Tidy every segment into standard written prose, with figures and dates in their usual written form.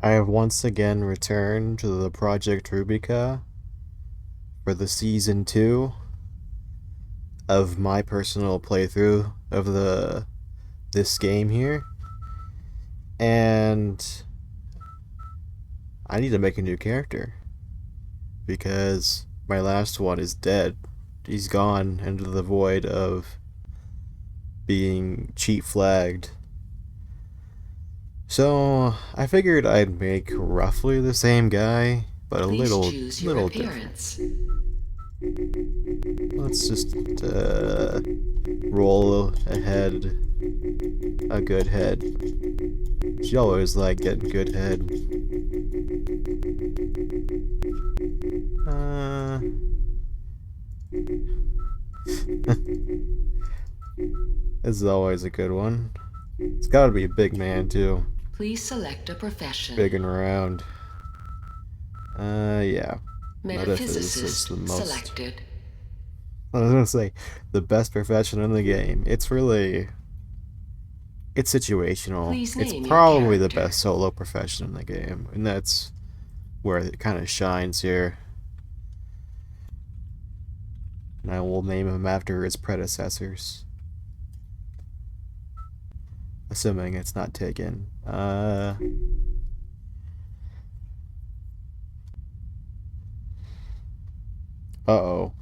I have once again returned to the Project Rubi-Ka for the Season 2 of my personal playthrough of this game here. And I need to make a new character because my last one is dead. He's gone into the void of being cheat flagged. So I figured I'd make roughly the same guy, but a Please little choose your little different. appearance. Let's just roll ahead a good head. She always like getting good head. This is always a good one. It's gotta be a big man too. Please select a profession. Big and round. Yeah. Metaphysicist is the Metaphysicist most... selected. I was gonna say, the best profession in the game. It's really... It's situational. Please It's name your probably the character. best solo profession in the game. And that's where it kind of shines here. And I will name him after its predecessors. Assuming it's not taken. Uh-oh.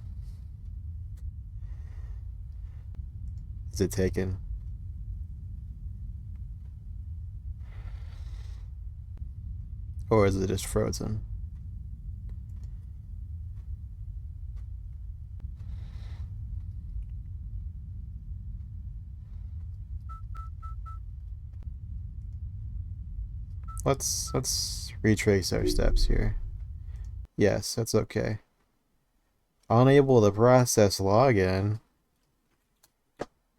Is it taken? Or is it just frozen? Let's retrace our steps here. Yes, that's okay. Unable to process login.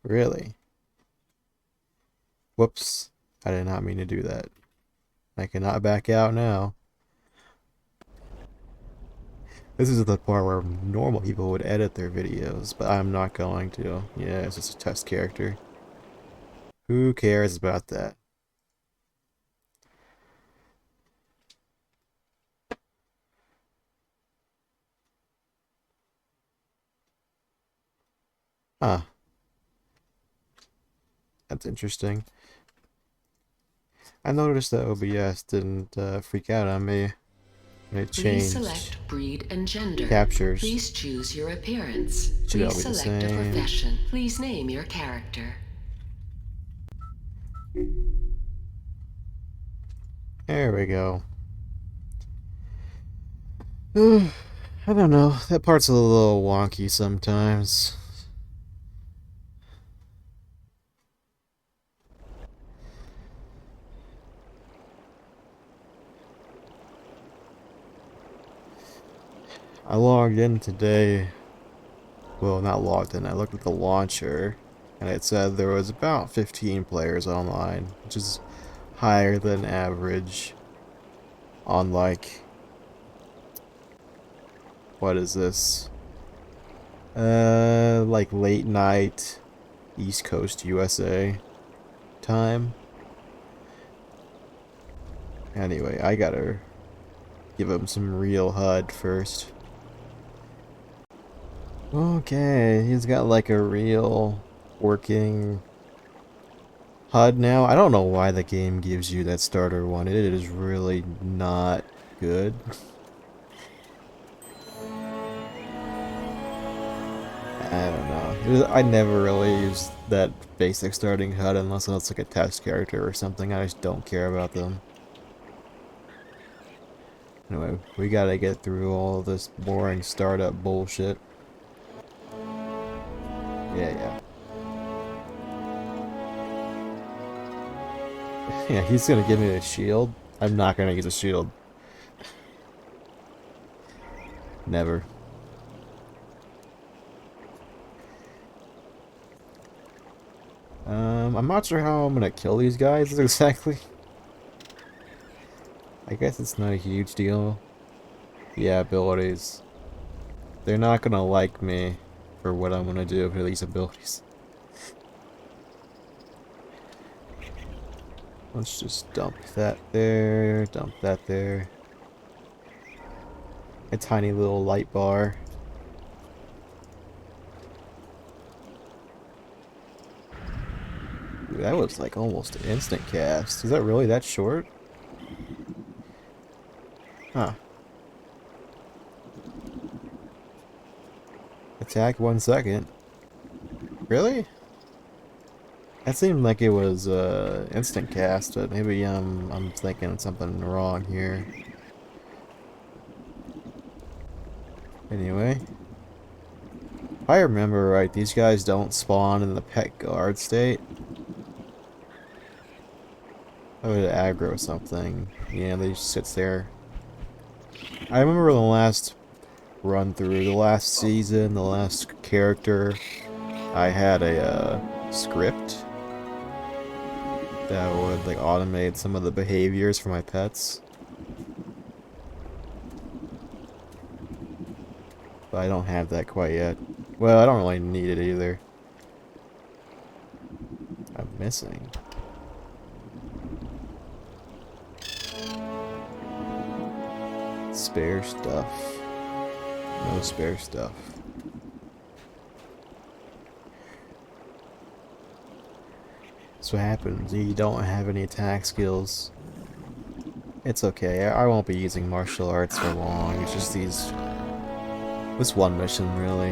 Really? Whoops. I did not mean to do that. I cannot back out now. This is the part where normal people would edit their videos, but I'm not going to. Yeah, it's just a test character. Who cares about that? Huh. That's interesting. I noticed that OBS didn't freak out on me when it Please changed select breed and gender. captures. Please choose your appearance. Should all Please be the select a same. profession. Please name your character. There we go. I don't know. That part's a little wonky sometimes. I logged in today. Well, not logged in. I looked at the launcher, and it said there was about 15 players online, which is higher than average on, like, what is this? Like late night East Coast USA time. Anyway, I gotta give him some real HUD first. Okay, he's got like a real working HUD now. I don't know why the game gives you that starter one. It is really not good. I don't know. I never really use that basic starting HUD unless it's like a test character or something. I just don't care about them. Anyway, we gotta get through all this boring startup bullshit. Yeah. Yeah, he's gonna give me a shield. I'm not gonna use a shield. Never. I'm not sure how I'm gonna kill these guys exactly. I guess it's not a huge deal. Yeah, abilities. They're not gonna like me for what I'm gonna do for these abilities. Let's just dump that there, dump that there. A tiny little light bar. Ooh, that was like almost an instant cast. Is that really that short? Huh. Attack 1 second. Really? That seemed like it was instant cast, but maybe I'm thinking something wrong here. Anyway, if I remember right, these guys don't spawn in the pet guard state. I would aggro something. Yeah, they just sits there. I remember the last run through, the last season, the last character, I had a script that would like automate some of the behaviors for my pets. But I don't have that quite yet. Well, I don't really need it either. I'm missing. Spare stuff. No spare stuff. So what happens, you don't have any attack skills. It's okay, I won't be using martial arts for long. It's just this one mission, really.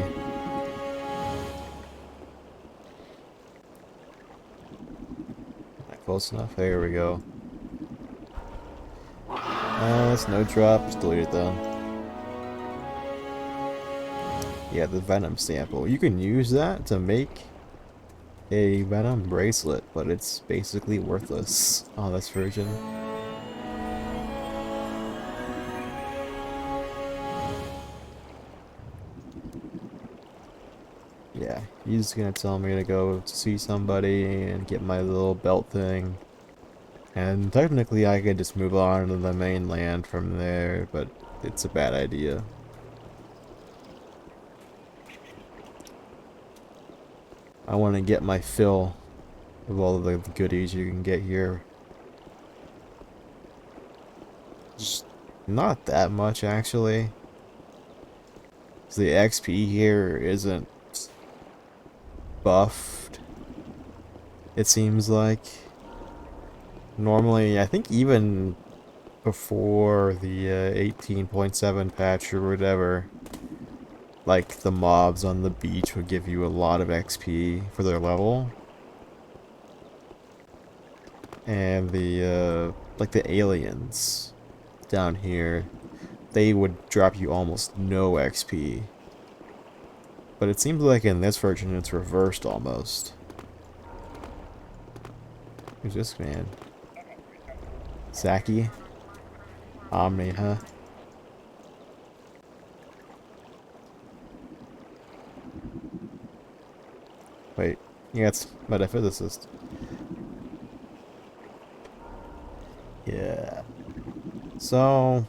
Not close enough? There we go. That's no drop. Just delete it then. Yeah, the Venom sample. You can use that to make a Venom bracelet, but it's basically worthless on this version. Yeah, he's gonna tell me to go see somebody and get my little belt thing. And technically I could just move on to the mainland from there, but it's a bad idea. I want to get my fill of all of the goodies you can get here. Just not that much, actually. The XP here isn't buffed, it seems like. Normally, I think even before the 18.7 patch or whatever, like the mobs on the beach would give you a lot of XP for their level. And the like the aliens down here, they would drop you almost no XP. But it seems like in this version it's reversed almost. Who's this man? Saki? Omni, huh? Wait, yeah, it's metaphysicist. Yeah. So,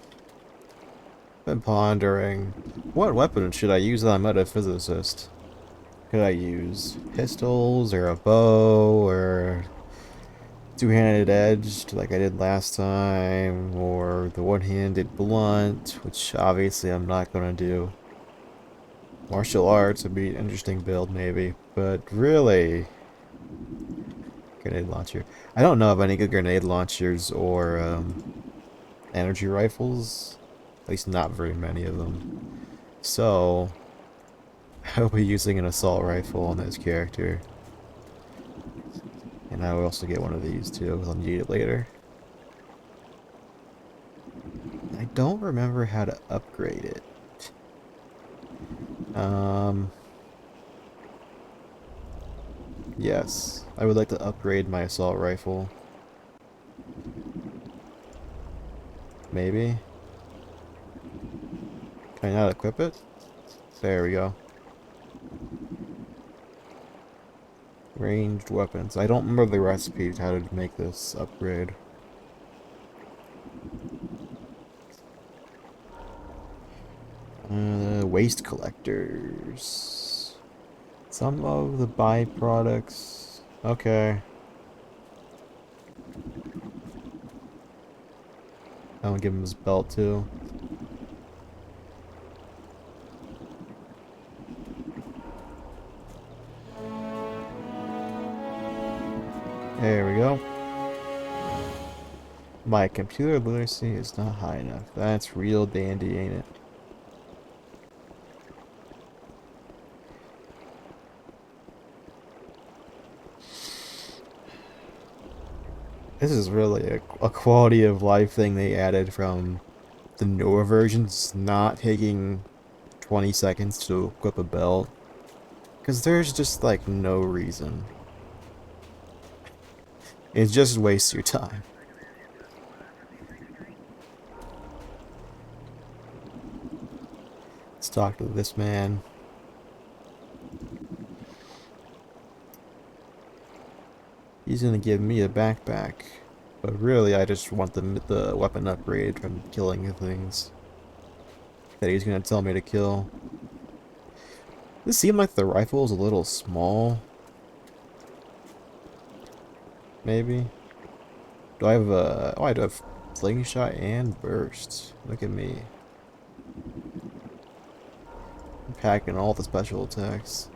been pondering, what weapon should I use on metaphysicist? Could I use pistols or a bow or two-handed edged like I did last time, or the one-handed blunt, which obviously I'm not gonna do. Martial arts would be an interesting build maybe, but really, grenade launcher. I don't know of any good grenade launchers or energy rifles, at least not very many of them. So, I'll be using an assault rifle on this character. And I will also get one of these too, because I'll need it later. I don't remember how to upgrade it. Yes, I would like to upgrade my assault rifle. Maybe. Can I not equip it? There we go. Ranged weapons. I don't remember the recipe to how to make this upgrade. Waste collectors. Some of the byproducts. Okay. I'll give him his belt too. There we go. My computer literacy is not high enough. That's real dandy, ain't it? This is really a quality of life thing they added from the newer versions, not taking 20 seconds to equip a belt. Because there's just like no reason. It just wastes your time. Let's talk to this man. He's gonna give me a backpack. But really, I just want the weapon upgrade from killing things that he's gonna tell me to kill. This seemed like the rifle is a little small. Maybe. Do I have a... Oh, I do have slingshot and burst. Look at me. I'm packing all the special attacks.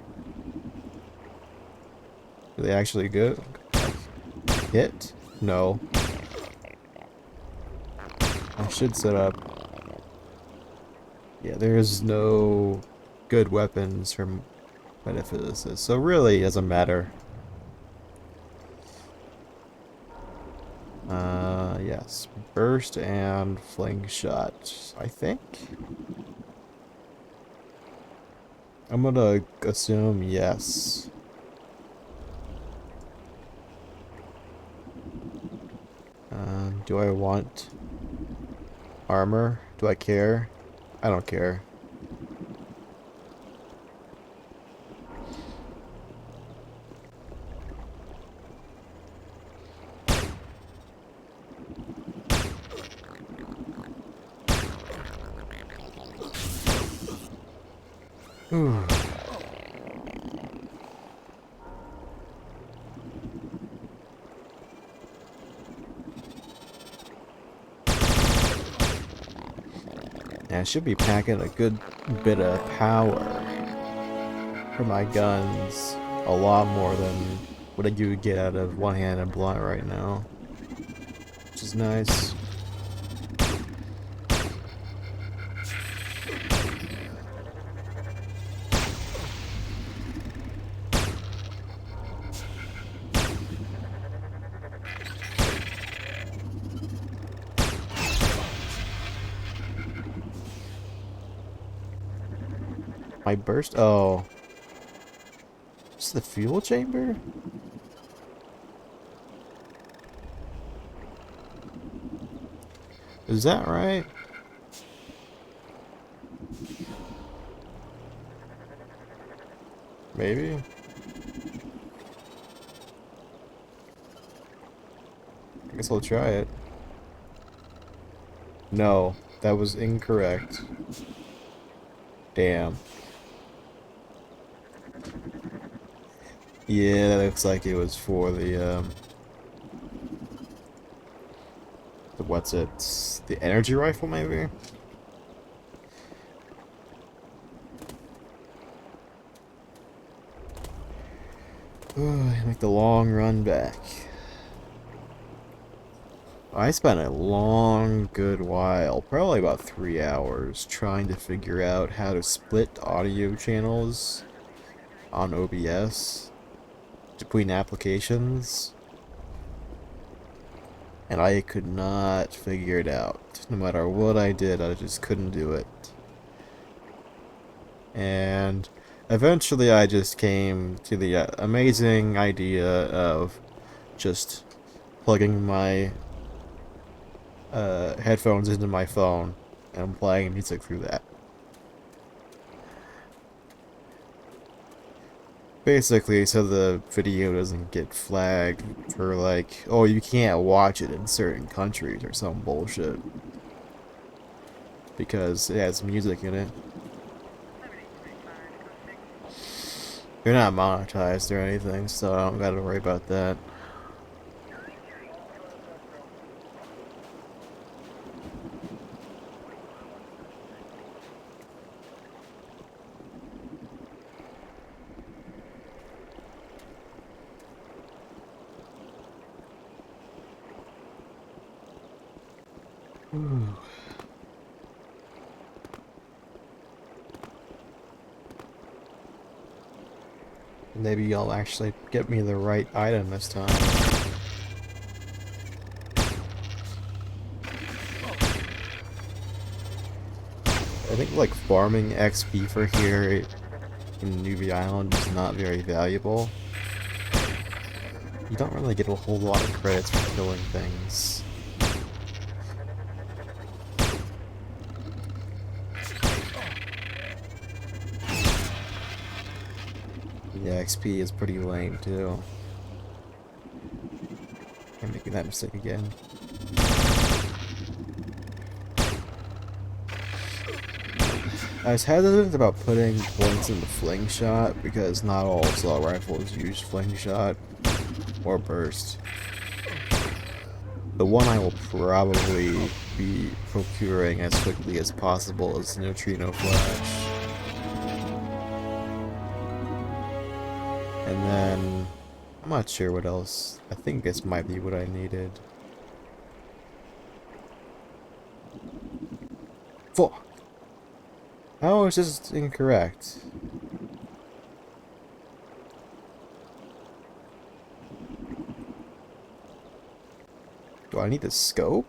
Do they actually good? Hit? No. I should set up... Yeah, there's no good weapons from Metaphysicist, so really it doesn't matter. Yes. Burst and fling shot, I think? I'm gonna assume yes. Do I want armor? Do I care? I don't care. Ooh. Yeah, I should be packing a good bit of power for my guns. A lot more than what you would get out of one-handed blunt right now. Which is nice. My burst? Oh. This is the fuel chamber? Is that right? Maybe? I guess I'll try it. No, that was incorrect. Damn. Yeah, that looks like it was for the what's it? The energy rifle, maybe? Ooh, make the long run back. I spent a long, good while, probably about 3 hours, trying to figure out how to split audio channels on OBS between applications. And I could not figure it out. No matter what I did, I just couldn't do it. And eventually I just came to the amazing idea of just plugging my headphones into my phone and playing music through that. Basically, so the video doesn't get flagged for like, oh, you can't watch it in certain countries or some bullshit. Because it has music in it. You're not monetized or anything, so I don't gotta worry about that. Ooh. Maybe you'll actually get me the right item this time. I think like farming XP for here in Newbie Island is not very valuable. You don't really get a whole lot of credits for killing things. Yeah, XP is pretty lame too. I'm making that mistake again. I was hesitant about putting points in the fling shot because not all assault rifles use fling shot or burst. The one I will probably be procuring as quickly as possible is Neutrino Flash. And then I'm not sure what else. I think this might be what I needed. Fuck! How is this incorrect? Do I need the scope?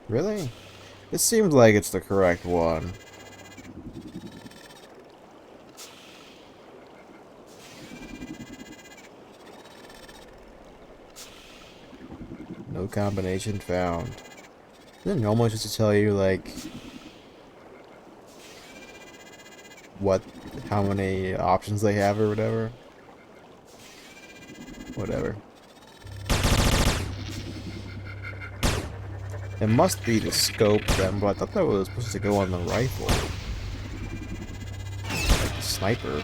Really? It seems like it's the correct one. No combination found. Isn't it almost just to tell you, like, what, how many options they have or whatever? Whatever. It must be the scope then, but I thought that was supposed to go on the rifle. Like the sniper.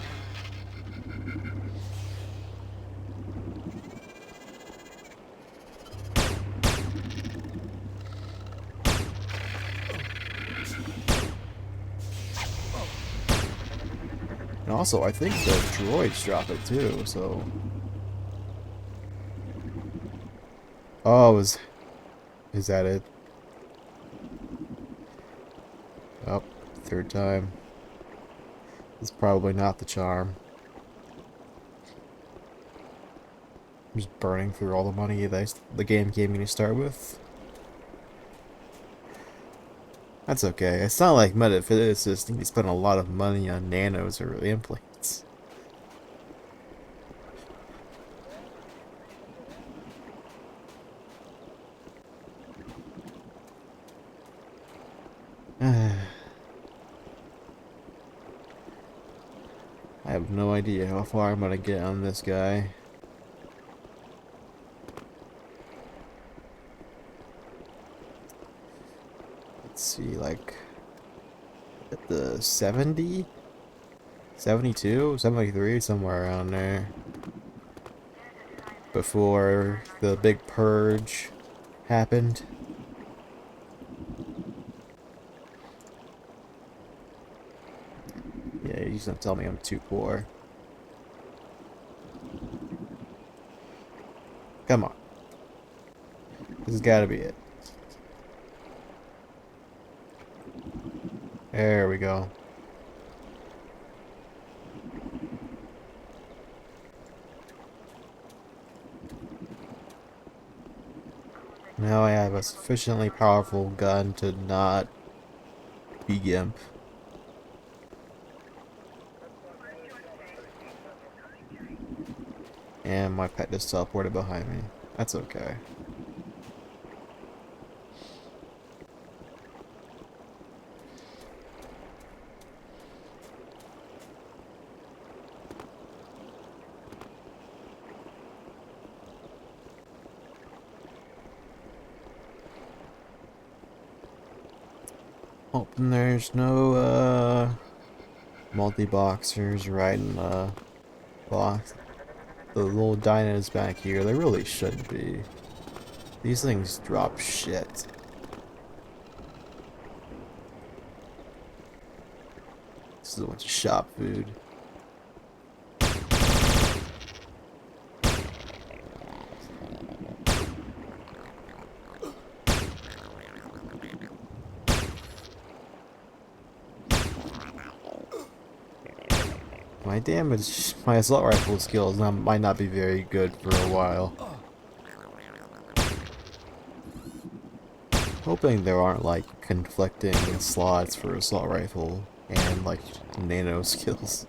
And also, I think the droids drop it too, so... Oh, is that it? Oh, third time. It's probably not the charm. I'm just burning through all the money that the game gave me to start with. That's okay. It's not like metaphysicists need to spend a lot of money on nanos or implants. I have no idea how far I'm gonna get on this guy. Let's see, like at the 70? 72? 73? Somewhere around there. Before the big purge happened. Yeah, you just don't tell me I'm too poor. Come on. This has gotta be it. There we go. Now I have a sufficiently powerful gun to not be GIMP. And my pet just teleported behind me. That's okay. Oh, and there's no, multi-boxers riding the box. The little dinos back here, they really shouldn't be. These things drop shit. This is a bunch of shop food. my damage, my assault rifle skills might not be very good for a while. Hoping there aren't like conflicting slots for assault rifle and like nano skills.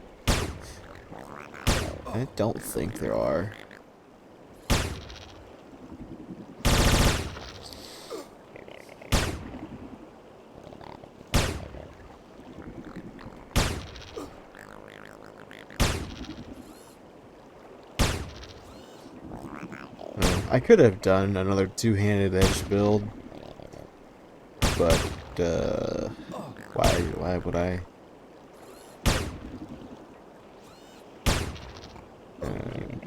I don't think there are. I could have done another two-handed edge build, but why would I?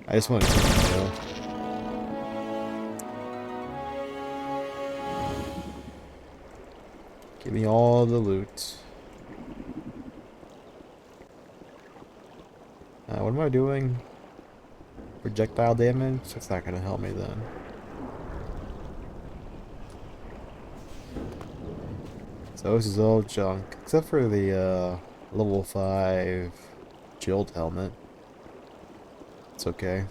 I just wanted to know. Give me all the loot. What am I doing? Projectile damage? That's not gonna help me then. So this is all junk, except for the level 5 shield helmet. It's okay.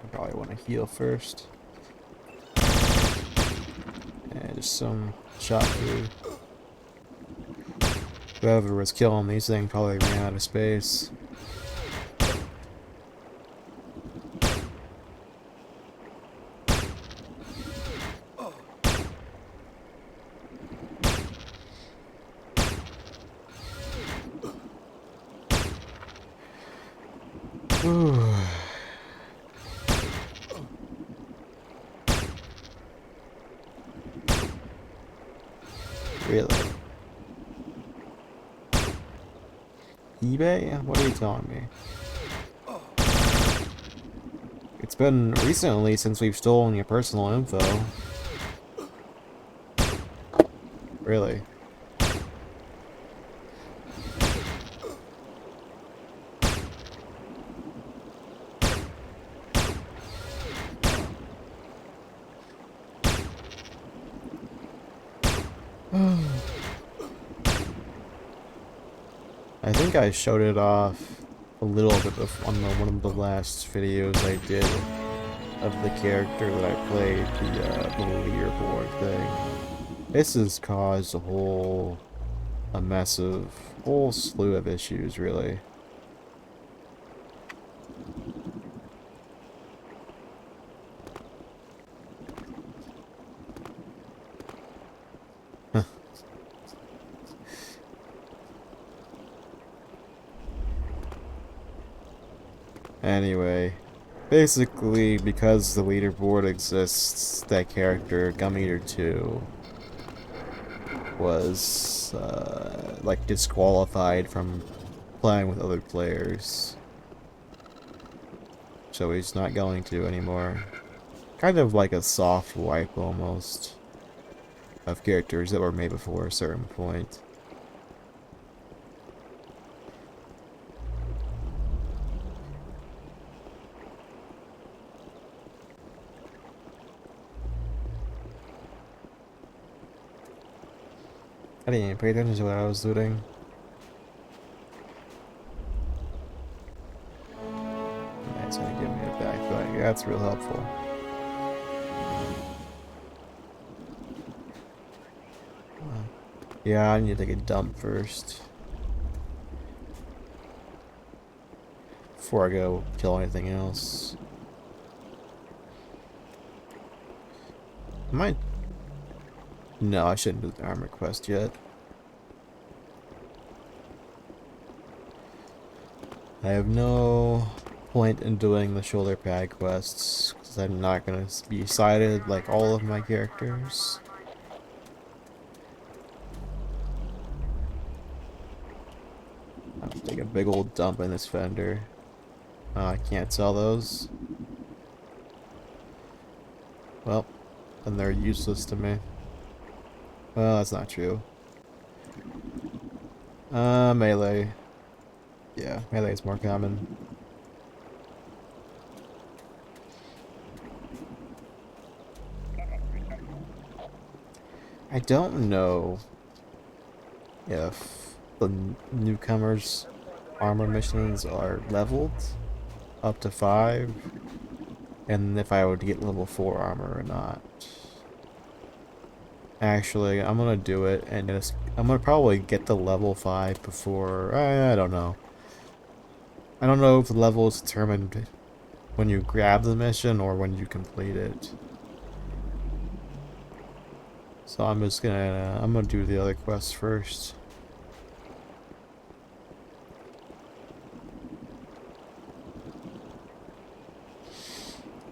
I probably want to heal first. And just some shot food. Whoever was killing these things probably ran out of space. Ooh. Really? eBay? What are you telling me? It's been recently since we've stolen your personal info. Really? I think I showed it off a little bit on one of the last videos I did of the character that I played, the little leaderboard thing. This has caused a massive whole slew of issues, really. Anyway, basically, because the leaderboard exists, that character, Gum Eater 2, was, like, disqualified from playing with other players. So he's not going to anymore. Kind of like a soft wipe, almost, of characters that were made before a certain point. I didn't even pay attention to what I was looting. That's gonna give me a backpack. That's real helpful. Yeah, I need to take a dump first. Before I go kill anything else. Might. No, I shouldn't do the armor quest yet. I have no point in doing the shoulder pad quests, because I'm not going to be sighted like all of my characters. I'll just take a big old dump in this fender. I can't sell those. Well, then they're useless to me. Well, that's not true. Melee. Yeah, melee is more common. I don't know if the newcomers' armor missions are leveled up to 5, and if I would get level 4 armor or not. Actually, I'm gonna do it, and I'm gonna probably get the level 5 before. I don't know. I don't know if the level is determined when you grab the mission or when you complete it. So I'm gonna do the other quests first.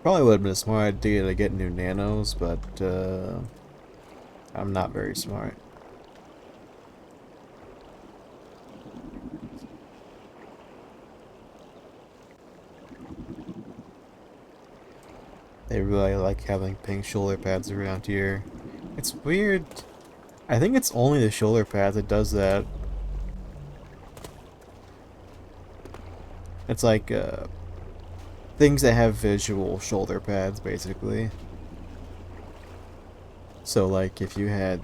Probably would have been a smart idea to get new nanos, but I'm not very smart. They really like having pink shoulder pads around here. It's weird. I think it's only the shoulder pads that does that. It's like things that have visual shoulder pads, basically. So like if you had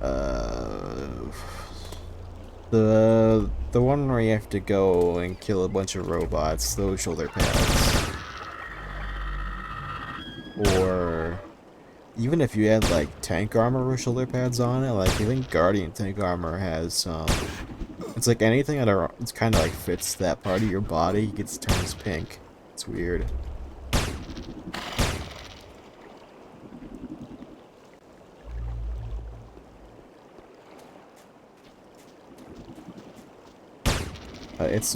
uh, the one where you have to go and kill a bunch of robots, those shoulder pads. Or even if you had like tank armor with shoulder pads on it, like I think Guardian tank armor has some. It's like anything that are, it's kind of like fits that part of your body gets turns pink. It's weird.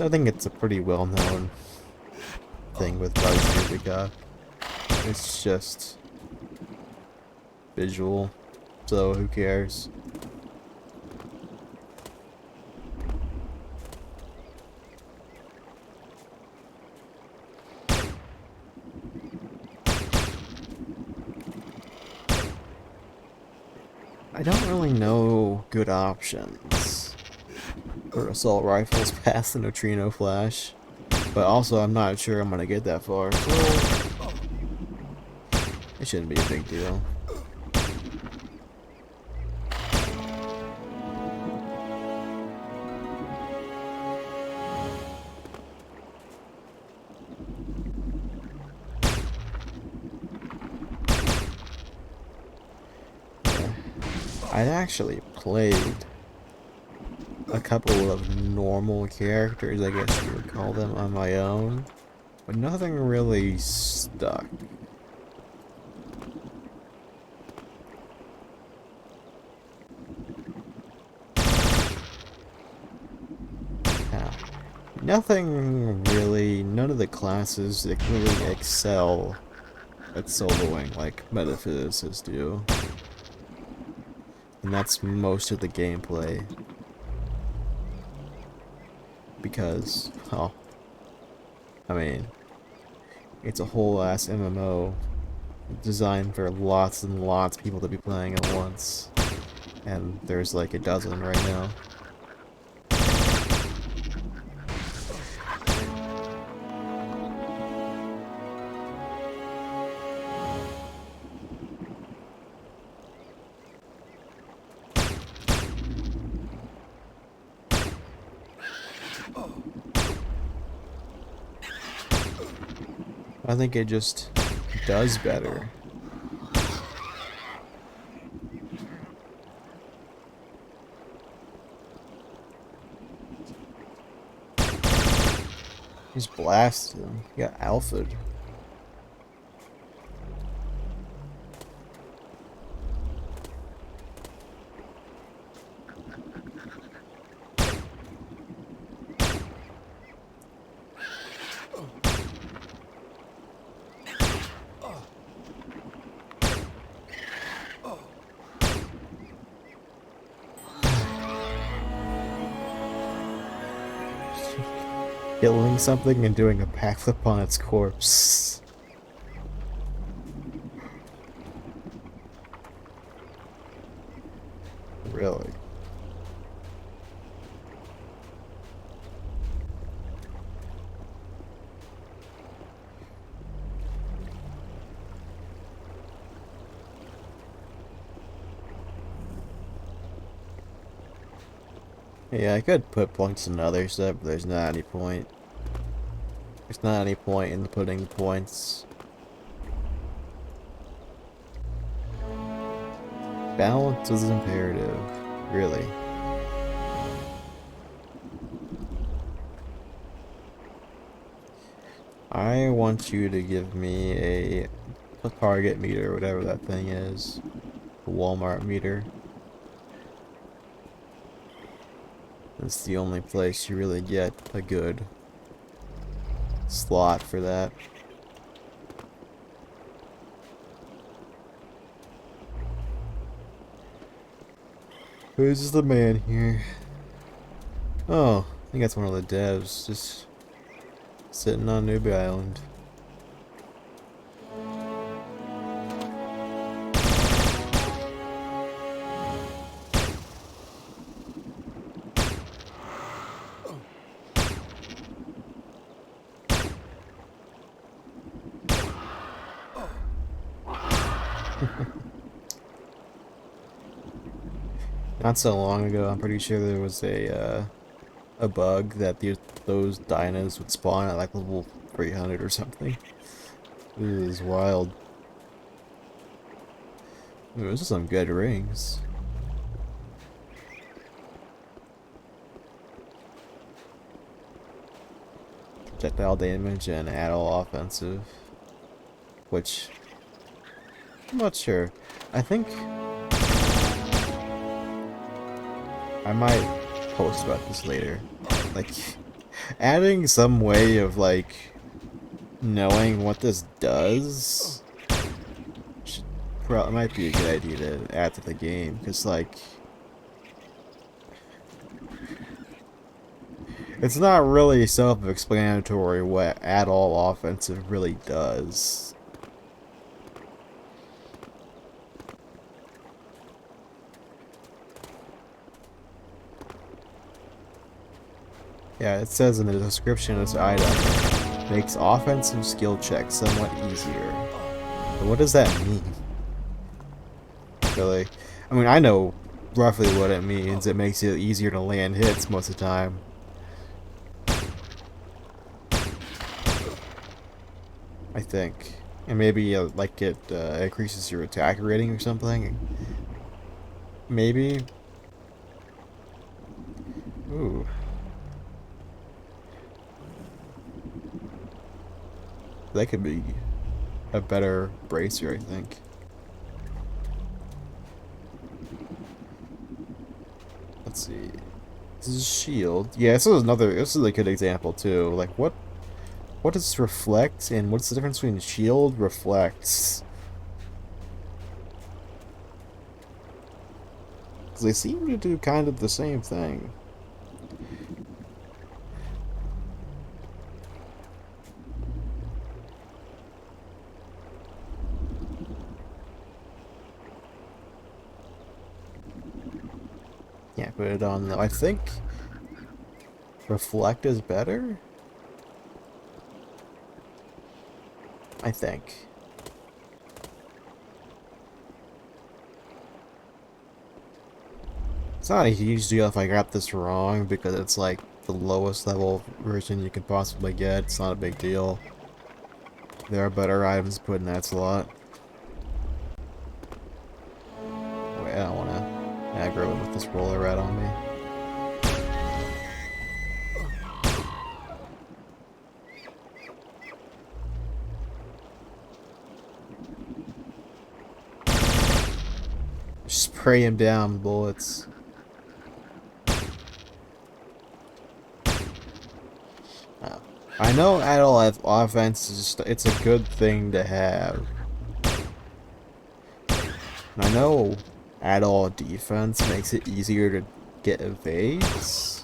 I think it's a pretty well known thing with Rubi-Ka. It's just visual, so who cares? I don't really know good options for assault rifles past the neutrino flash, but also I'm not sure I'm gonna get that far, so it shouldn't be a big deal. I'd actually played a couple of normal characters, I guess you would call them, on my own, but nothing really stuck. Yeah. Nothing really, none of the classes that really excel at soloing like metaphysicists do. And that's most of the gameplay. Because, well, I mean, it's a whole ass MMO designed for lots and lots of people to be playing at once. And there's like a dozen right now. I think it just does better. He's blasted him. He got alpha'd. Killing something and doing a backflip on its corpse. Really? Yeah, I could put points in other stuff, but there's not any point. There's not any point in putting points. Balance is imperative. Really. I want you to give me a Target meter, whatever that thing is. A Walmart meter. That's the only place you really get a good slot for that. Who's the man here? Oh, I think that's one of the devs just sitting on Newbie Island. Not so long ago, I'm pretty sure there was a bug that those dinos would spawn at like level 300 or something. It was wild. Ooh, those are some good rings. Projectile damage and add all offensive. Which, I'm not sure. I think I might post about this later. Like, adding some way of, like, knowing what this does should might be a good idea to add to the game, because, like, it's not really self-explanatory what add all offensive really does. Yeah, it says in the description of this item, makes offensive skill checks somewhat easier. But what does that mean? Really? I mean, I know roughly what it means. It makes it easier to land hits most of the time. I think. And maybe, like, it increases your attack rating or something. Maybe. Ooh. That could be a better bracer, I think. Let's see. This is shield. Yeah, this is a good example too. Like what does reflect and what's the difference between shield reflects? Because they seem to do kind of the same thing. Can't put it on though. I think reflect is better. I think. It's not a huge deal if I got this wrong because it's like the lowest level version you could possibly get. It's not a big deal. There are better items to put in that slot. Wait, I don't want to aggro him with this roller rat on me. Spray him down with bullets. I know add-all offense is just, it's a good thing to have. And I know add-all defense makes it easier to get evades.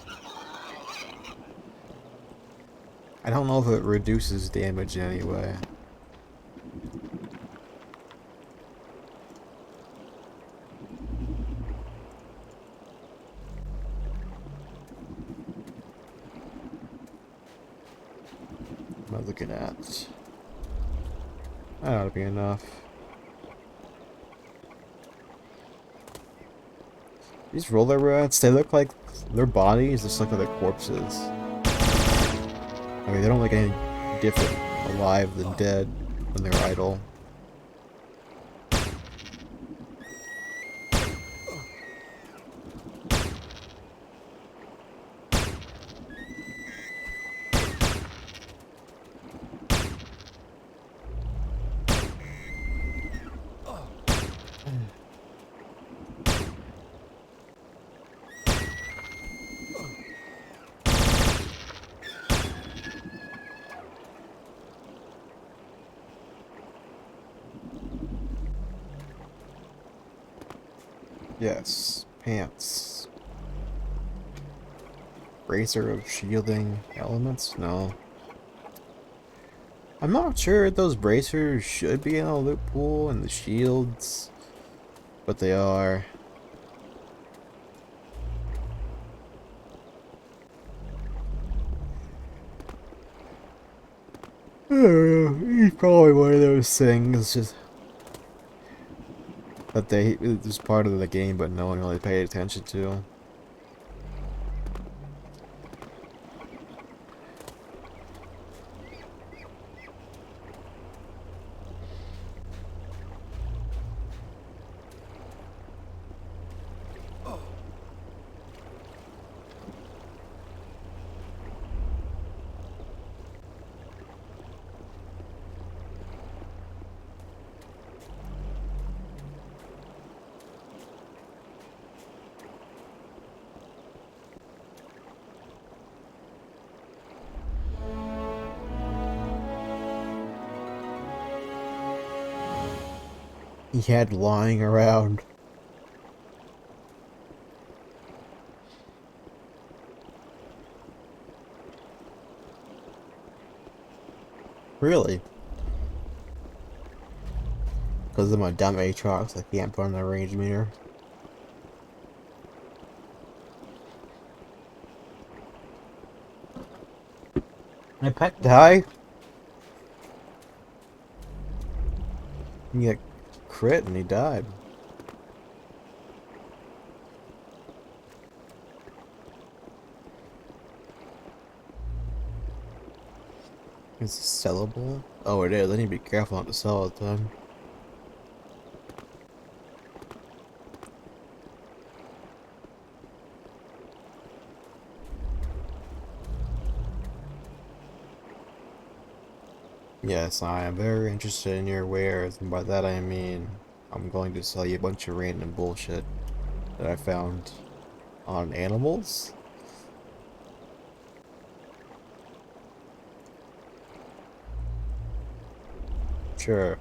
I don't know if it reduces damage anyway. What am I looking at? That ought to be enough. These roller rats, they look like Their bodies just look like their corpses. I mean, they don't look any different alive than dead when they're idle. Yes, pants. Bracer of shielding elements? No. I'm not sure if those bracers should be in a loot pool and the shields, but they are. I don't know, he's probably one of those things just that they it was part of the game but no one really paid attention to. He had lying around. Really? Because of my dumb Aatrox, I can't put on the range meter. My pet die? He got crit and he died. Is it sellable? Oh, it is. I need to be careful not to sell all the time. Yes, I am very interested in your wares, and by that I mean I'm going to sell you a bunch of random bullshit that I found on animals. Sure.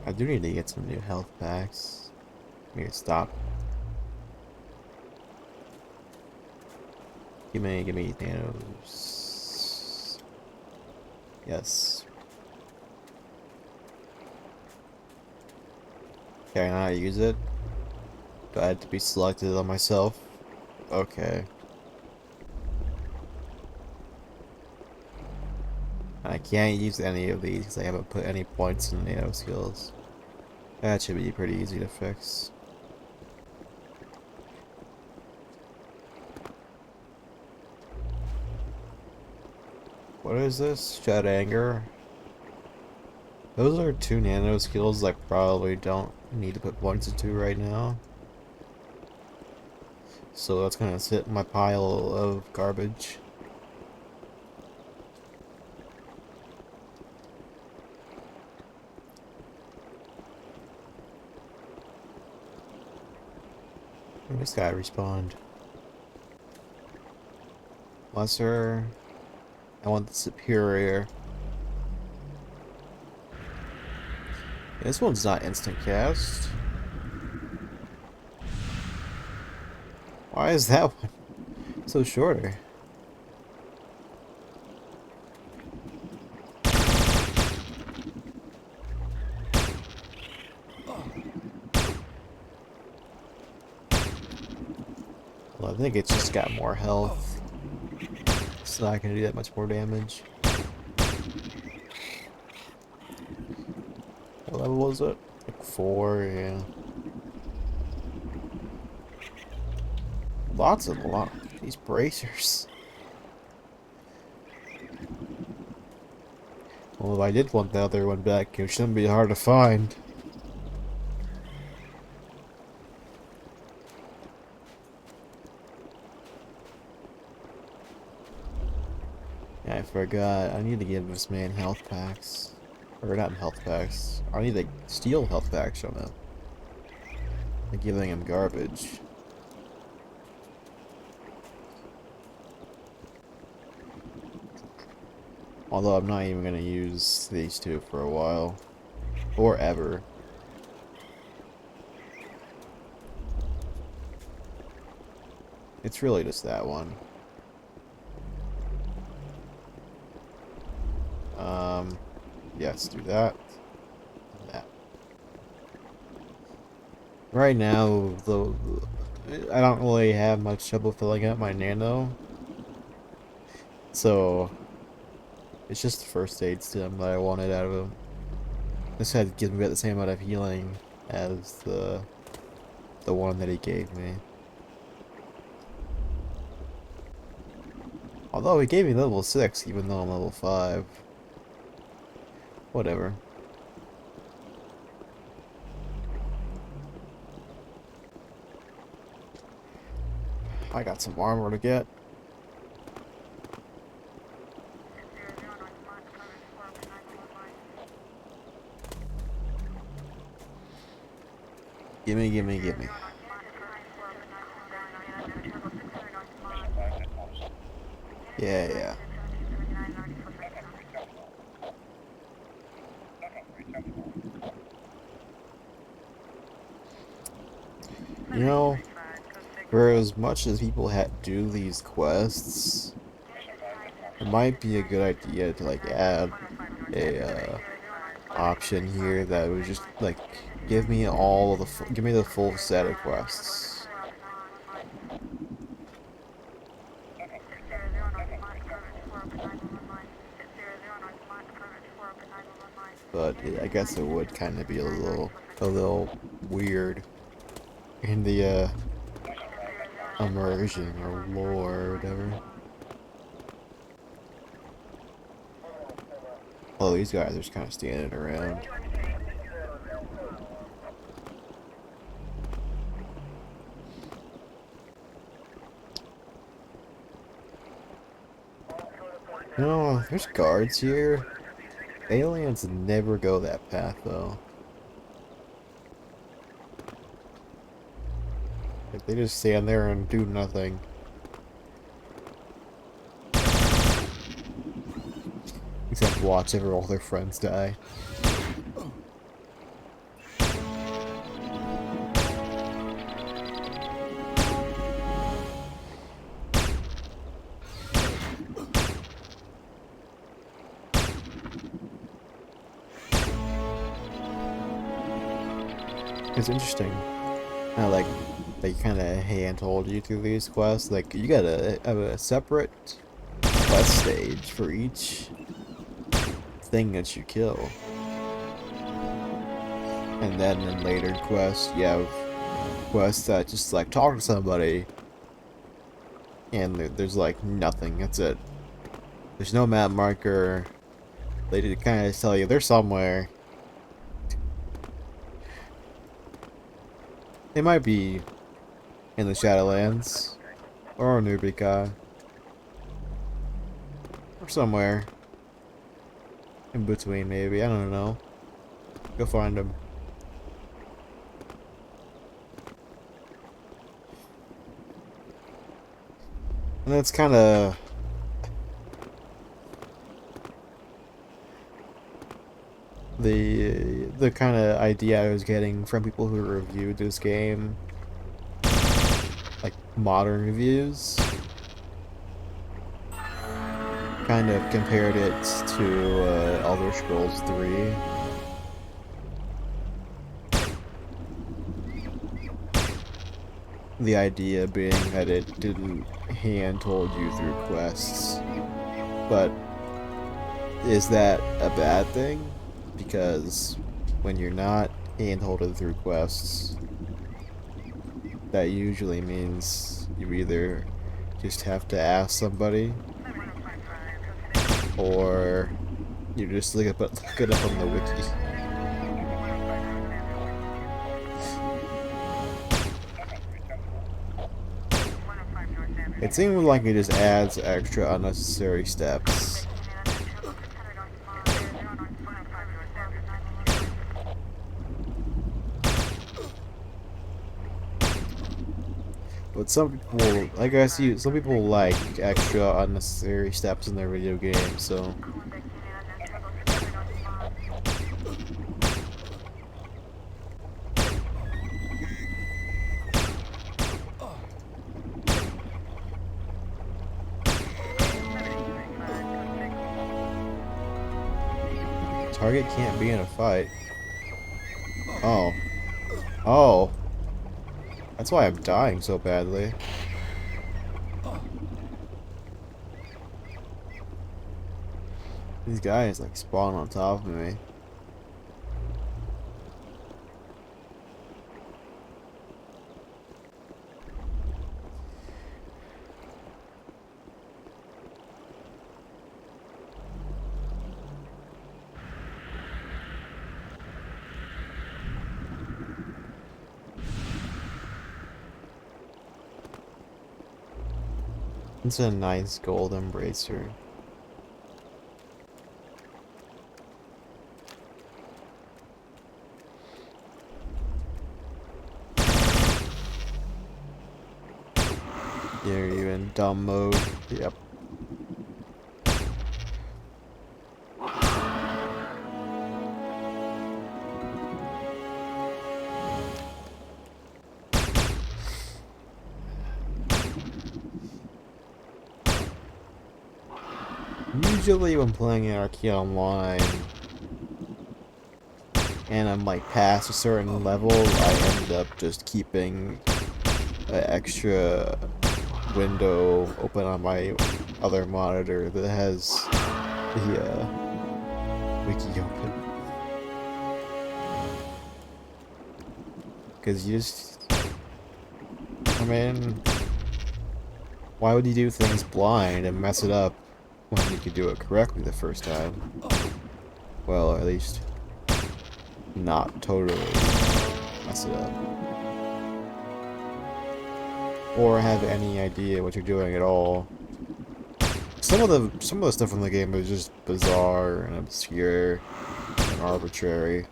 I do need to get some new health packs. I need to stop. Give me nanos. Yes. Okay, I know how to use it. Do I have to be selected on myself? Okay. I can't use any of these because I haven't put any points in nano skills. That should be pretty easy to fix. What is this? Shed Anger? Those are 2 nano skills I probably don't need to put points into right now. So that's gonna sit in my pile of garbage. Where this guy respawned? Lesser. I want the superior. This one's not instant cast. Why is that one so shorter? Well, I think it's just got more health. It's not gonna do that much more damage. What level was it? Like 4, yeah. Lots of lot. These bracers. Well, if I did want the other one back, it shouldn't be hard to find. Yeah, I forgot. I need to give this man health packs. Or not health packs. I need to steal health packs from him. I'm giving him garbage. Although I'm not even gonna use these two for a while. Or ever. It's really just that one. Yes, do that. That. Right now, though, I don't really have much trouble filling out my nano. So, it's just the first aid stim that I wanted out of him. This had given me about the same amount of healing as the one that he gave me. Although he gave me level 6, even though I'm level 5. Whatever. I got some armor to get. Gimme, gimme, gimme. Yeah, yeah. You know, for as much as people do these quests, it might be a good idea to like add a option here that would just like give me all of give me the full set of quests. But I guess it would kind of be a little weird in the immersion or lore or whatever. Oh, these guys are just kind of standing around. No, there's guards here. Aliens never go that path, though. Like, they just stand there and do nothing. Except watch all their friends die. It's interesting how, like, they kind of hand-hold you through these quests. Like, you gotta have a separate quest stage for each thing that you kill. And then in later quests, you have quests that just, like, talk to somebody. And there's, like, nothing. That's it. There's no map marker. They did kind of tell you they're somewhere. They might be in the Shadowlands, or Rubi-Ka, or somewhere in between, maybe. I don't know. Go find them. And that's kind of the kind of idea I was getting from people who reviewed this game, like modern reviews, kind of compared it to Elder Scrolls 3. The idea being that it didn't hand-hold you through quests. But is that a bad thing? Because when you're not hand-holded through quests, that usually means you either just have to ask somebody, or you just look it up on the wiki. It seems like it just adds extra unnecessary steps. But some people, like I see, some people like extra unnecessary steps in their video games, so. Target can't be in a fight. Oh. Oh. That's why I'm dying so badly. These guys like spawn on top of me. It's a nice gold embracer. You're in dumb mode. Yep. Usually when playing Anarchy Online and I'm like past a certain level, I end up just keeping an extra window open on my other monitor that has the wiki open. Because you just, I mean, why would you do things blind and mess it up when you could do it correctly the first time? Well, at least not totally mess it up. Or have any idea what you're doing at all. Some of the stuff in the game is just bizarre and obscure and arbitrary.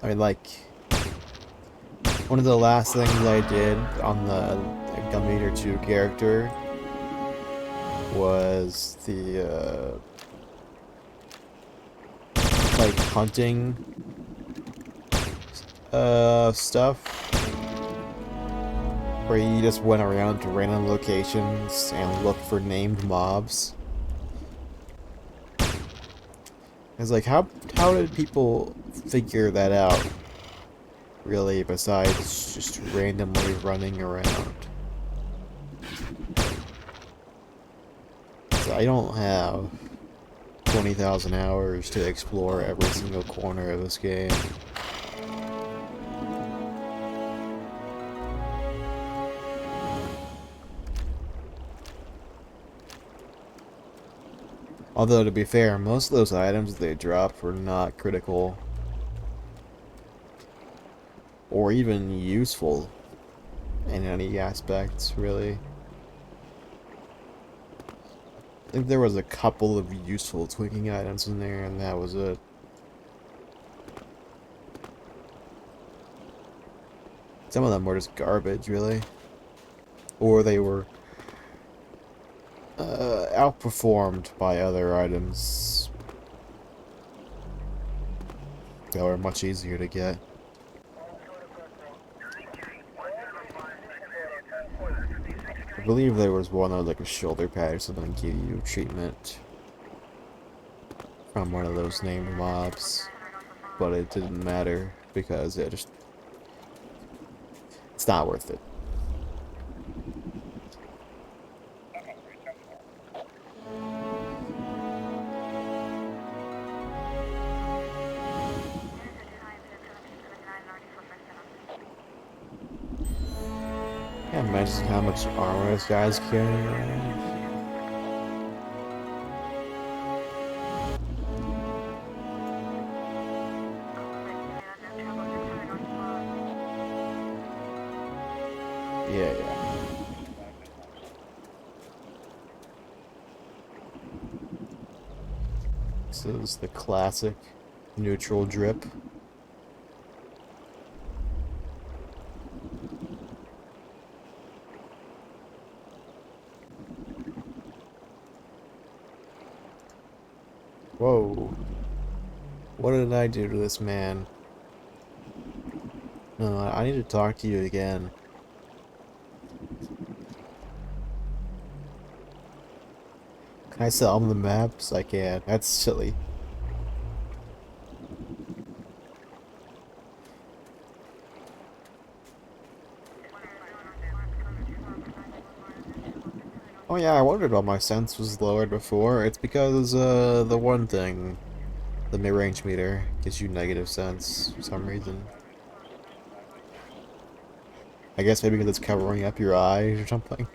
I mean, like, one of the last things I did on the Gummeter 2 character was the like hunting stuff, where you just went around to random locations and looked for named mobs. It's like, how did people figure that out, really, besides just randomly running around? So I don't have 20,000 hours to explore every single corner of this game. Although, to be fair, most of those items they dropped were not critical or even useful in any aspects, really. I think there was a couple of useful tweaking items in there, and that was it. Some of them were just garbage, really. Or they were outperformed by other items that were much easier to get. I believe there was one that was like a shoulder pad or something that gave you treatment from one of those named mobs, but it didn't matter because it's not worth it. mention how much armor this guy's carrying around? Yeah, yeah. This is the classic neutral drip. Whoa. What did I do to this man? No, I need to talk to you again. Can I sell him the maps? I can. That's silly. Oh yeah, I wondered why my sense was lowered before. It's because, the one thing, the mid-range meter, gives you negative sense for some reason. I guess maybe because it's covering up your eyes or something.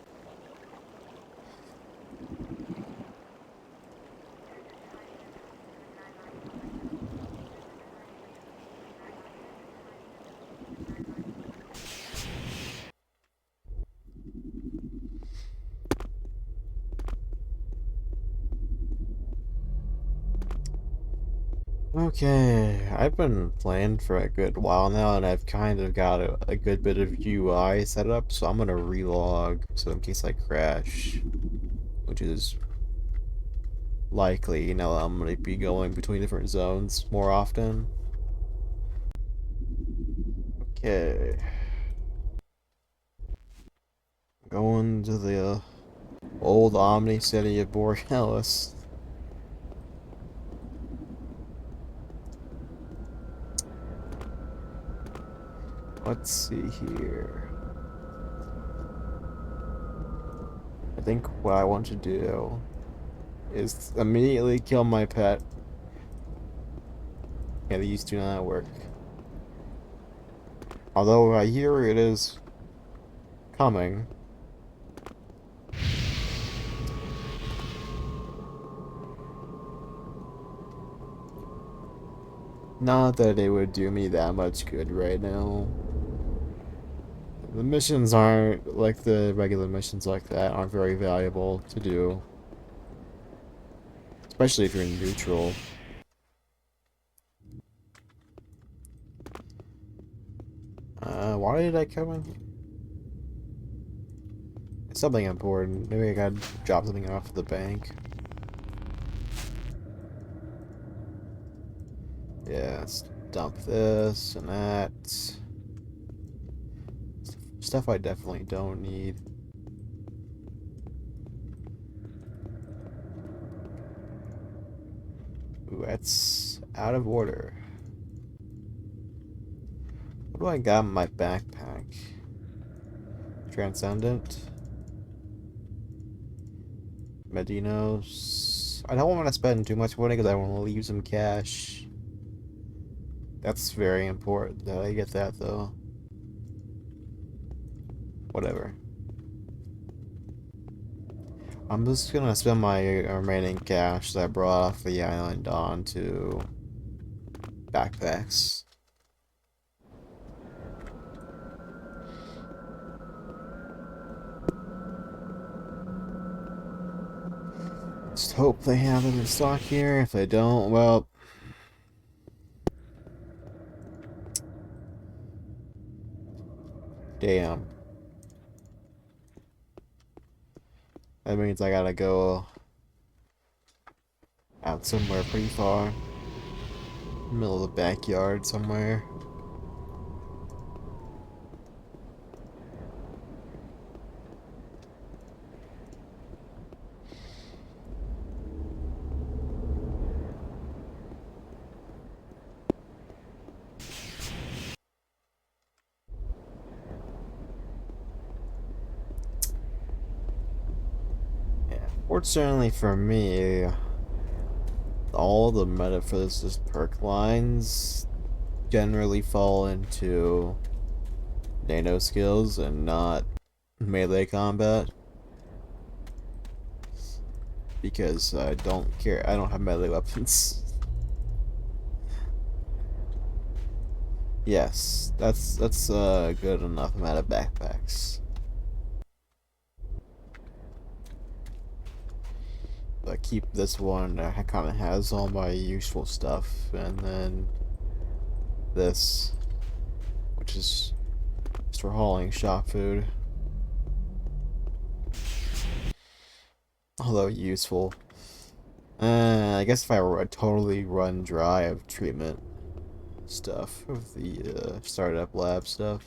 Okay, I've been playing for a good while now, and I've kind of got a good bit of UI set up, so I'm gonna relog, so in case I crash, which is likely, I'm gonna be going between different zones more often. Okay, going to the old Omni City of Borealis. Let's see here. I think what I want to do is immediately kill my pet. Yeah, these do not work. Although I hear it is coming. Not that it would do me that much good right now. The missions aren't, like the regular missions like that, aren't very valuable to do. Especially if you're in neutral. Why did I come in? It's something important. Maybe I gotta drop something off at the bank. Yeah, let's dump this and that. Stuff I definitely don't need. Ooh, that's out of order. What do I got in my backpack? Transcendent. Medinos. I don't want to spend too much money because I want to leave some cash. That's very important that I get that though. Whatever. I'm just gonna spend my remaining cash that I brought off the island onto backpacks. Just hope they have them in stock here. If they don't, well, damn. That means I gotta go out somewhere pretty far. Middle of the backyard somewhere. Yeah. Fortunately for me, all the meta for this perk lines generally fall into nano skills and not melee combat because I don't care. I don't have melee weapons. Yes, that's good enough amount of backpacks. I keep this one that kind of has all my useful stuff, and then this, which is just for hauling shop food. Although useful. I guess if I were totally run dry of treatment stuff, of the startup lab stuff.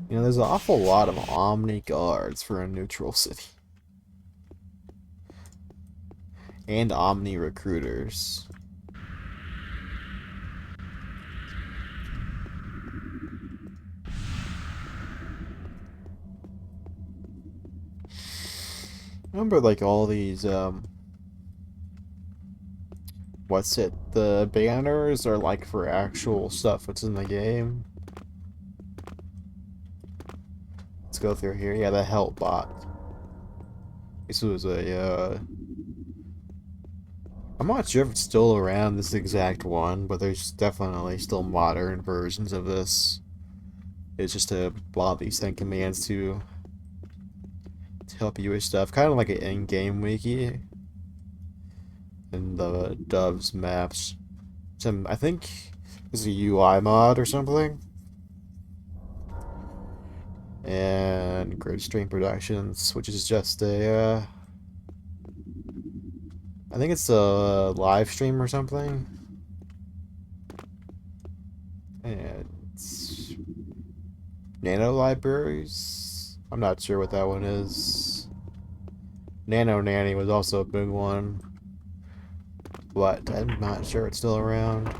You know, there's an awful lot of Omni guards for a neutral city. And Omni recruiters. Remember, like, all these, what's it? The banners are, like, for actual stuff that's in the game. Let's go through here. Yeah, the help bot. This was I'm not sure if it's still around, this exact one, but there's definitely still modern versions of this. It's just a bot that you send commands to help you with stuff. Kind of like an in-game wiki. And the Doves maps. Some, I think this is a UI mod or something. And Gridstream Productions, which is just a, I think it's a live stream or something. And it's Nano Libraries. I'm not sure what that one is. Nano Nanny was also a big one, but I'm not sure it's still around.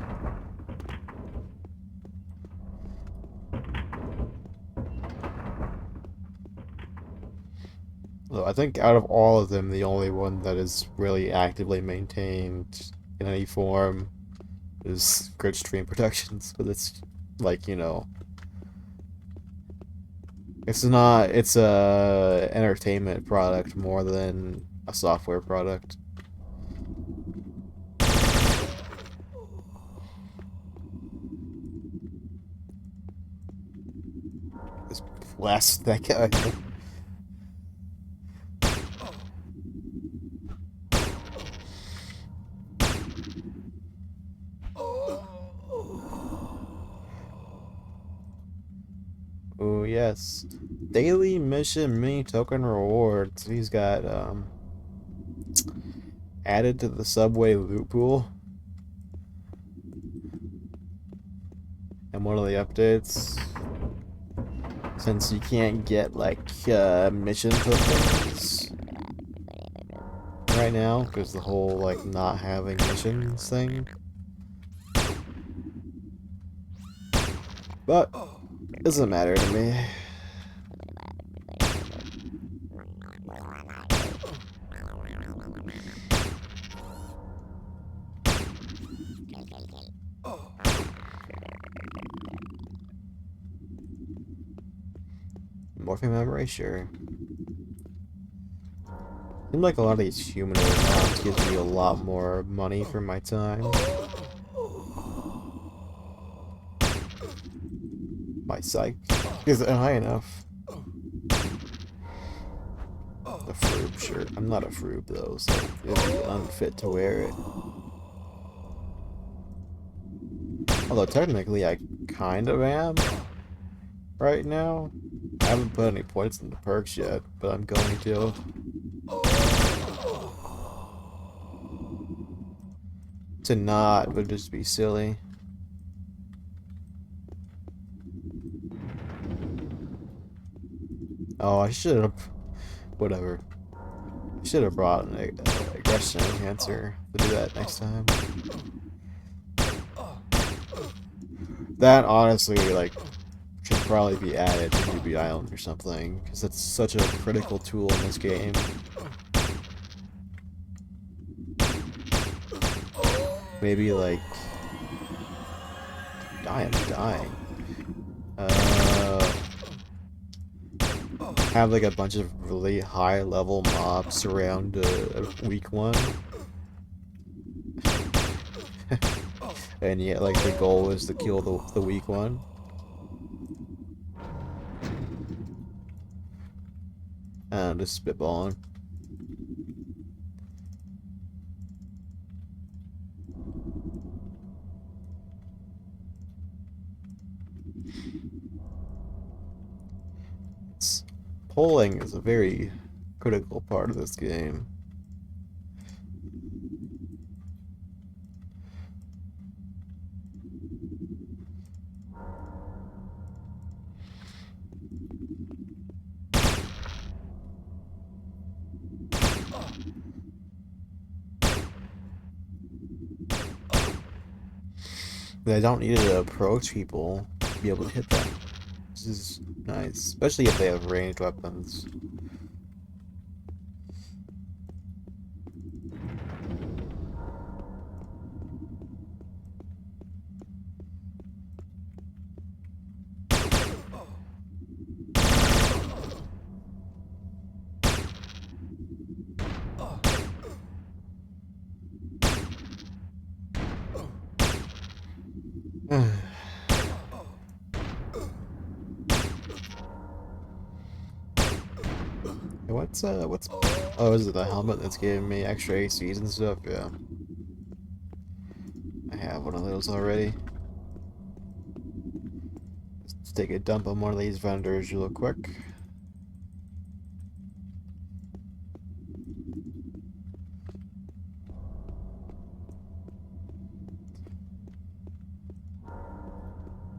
Though I think out of all of them, the only one that is really actively maintained in any form is Gridstream Productions, but it's like, you know, it's not, it's a entertainment product more than a software product. Just blast that guy. Oh yes. Daily mission mini token rewards. He's got added to the subway loot pool. And one of the updates, since you can't get like mission tokens right now because the whole like not having missions thing. But it doesn't matter to me. Morphing memory, sure. Seems like a lot of these humanoid mobs gives me a lot more money for my time. My psych isn't high enough. The Froob shirt. I'm not a Froob though, so it'd be unfit to wear it. Although technically I kind of am right now. I haven't put any points into perks yet, but I'm going to. To not would just be silly. Oh, I should have. Whatever. I should have brought an aggression enhancer to do that next time. That honestly, like, should probably be added to Ruby Island or something, because it's such a critical tool in this game. maybe like I'm dying. Uh, have like a bunch of really high level mobs surround a weak one, and yet like the goal is to kill the weak one. Just spitballing. It's, Polling is a very critical part of this game. I don't need to approach people to be able to hit them. This is nice, especially if they have ranged weapons. What's oh, is it the helmet that's giving me extra ACs and stuff? Yeah. I have one of those already. Let's take a dump on one of these vendors real quick.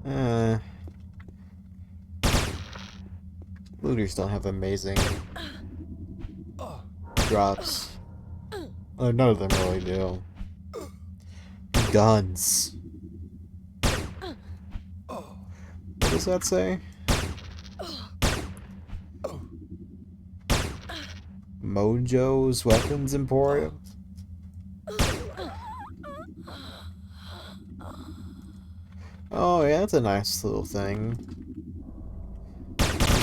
Uh, Looters don't have amazing drops. Oh, none of them really do. Guns. What does that say? Mojo's Weapons Emporium? Oh yeah, that's a nice little thing.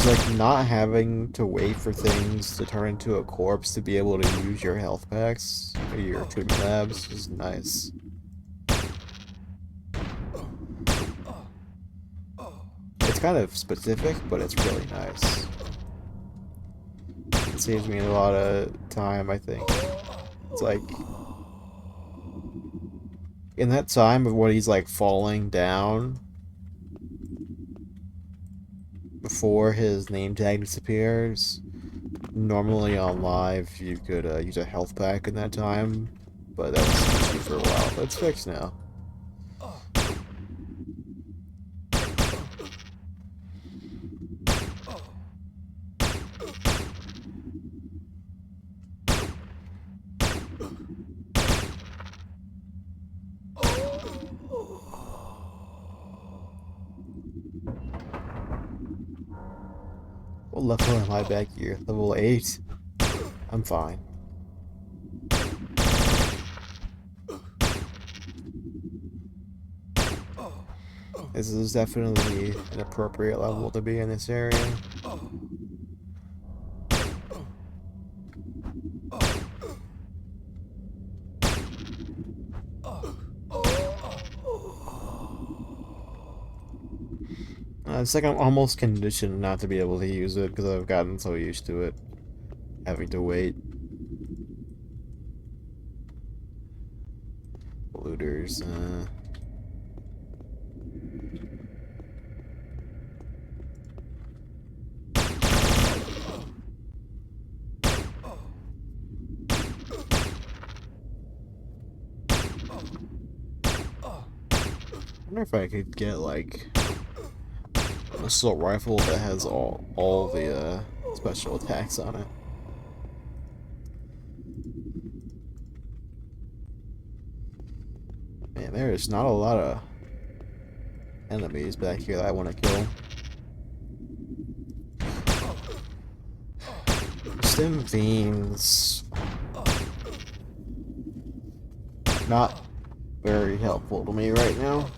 It's like not having to wait for things to turn into a corpse to be able to use your health packs or your treatment labs is nice. It's kind of specific, but it's really nice. It saves me a lot of time, I think. It's like in that time of when he's like falling down before his name tag disappears. Normally on live, you could use a health pack in that time, but that was an issue for a while. But it's fixed now. What level am I back here? Level 8? I'm fine. This is definitely an appropriate level to be in this area. It's like I'm almost conditioned not to be able to use it because I've gotten so used to it. Having to wait. Looters, I wonder if I could get like an assault rifle that has all the special attacks on it. Man, there is not a lot of enemies back here that I want to kill. Stim fiends. Not very helpful to me right now.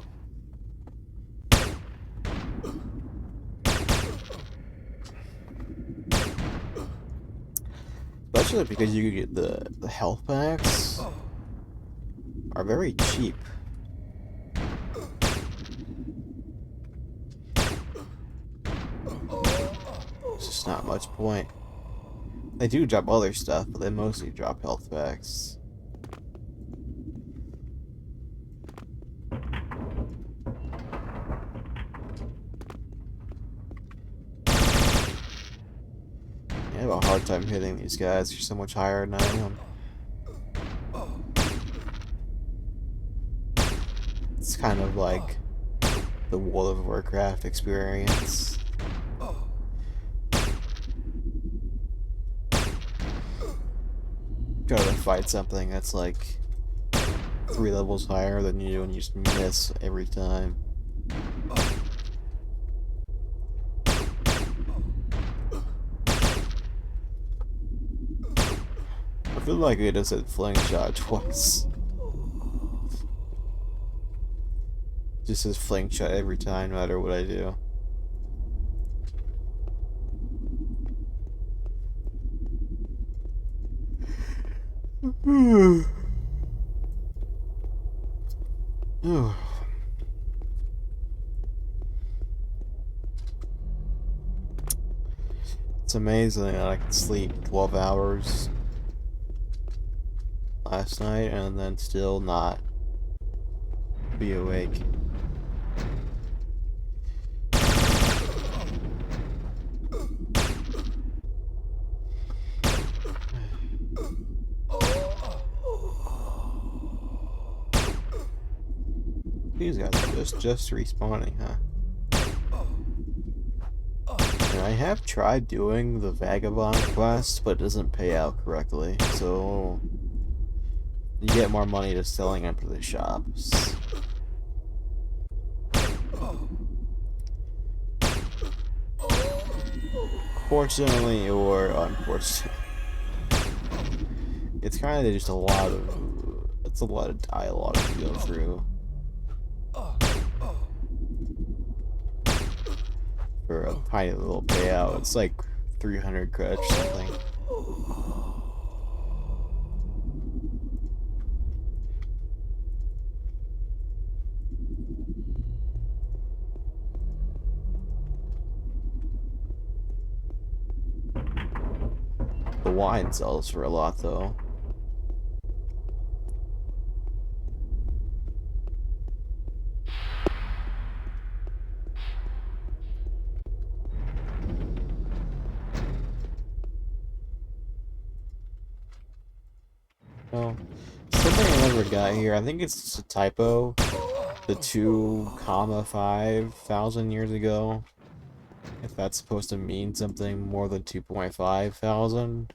Especially because you get the health packs are very cheap. It's just not much point. They do drop other stuff, but they mostly drop health packs. I have a hard time hitting these guys. They're so much higher than I am. It's kind of like the World of Warcraft experience. Try to fight something that's like 3 levels higher than you and you just miss every time. I feel like I just said fling shot twice. Just says fling shot every time, no matter what I do. It's amazing that I could sleep 12 hours last night and then still not be awake. These guys are just respawning, huh? And I have tried doing the Vagabond quest, but it doesn't pay out correctly, so you get more money just selling them to the shops. Fortunately or unfortunately. It's kind of just a lot of... It's a lot of dialogue to go through. For a tiny little payout. It's like 300 credits or something. The wine sells for a lot though. Oh, something I never got here. I think it's just a typo. The 2,500 years ago. If that's supposed to mean something more than 2,500.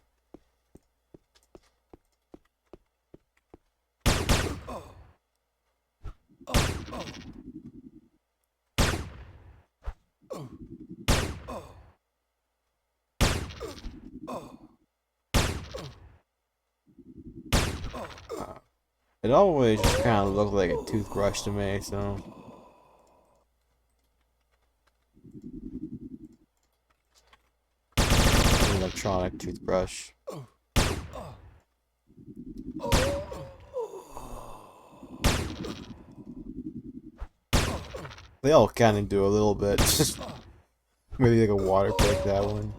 It always just kind of looked like a toothbrush to me, so... An electronic toothbrush. They all kind of do a little bit. Maybe like a water pick, that one.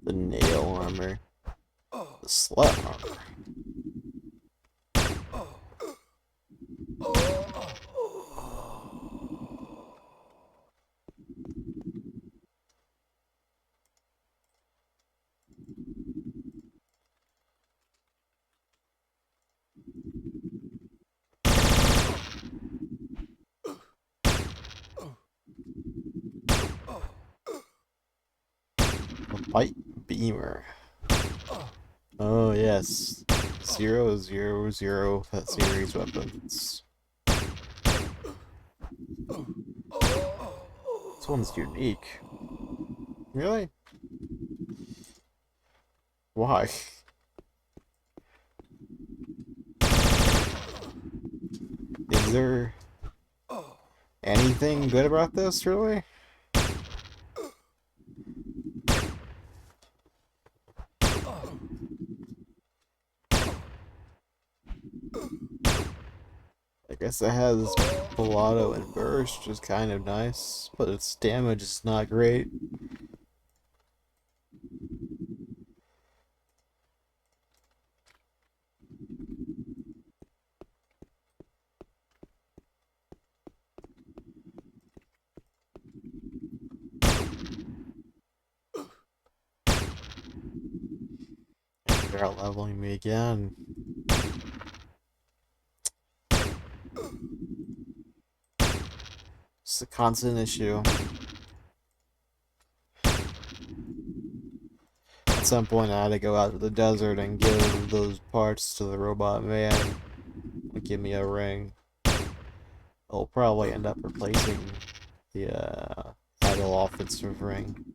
The nail armor. The slut armor. Light beamer. Oh yes. 000 series weapons. This one's unique. Really? Why? Is there anything good about this, really? I guess it has Pilato and Burst, which is kind of nice, but its damage is not great. They're out leveling me again. It's a constant issue. At some point I had to go out to the desert and give those parts to the robot man. Give me a ring. It'll probably end up replacing the idle offensive ring.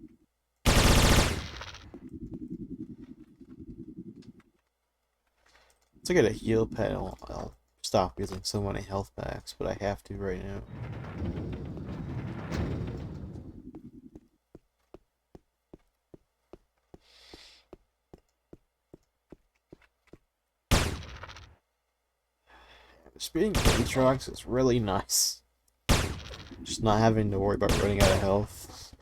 To get a heal panel, I'll stop using so many health packs, but I have to right now. Speeding mini trucks is really nice. Just not having to worry about running out of health.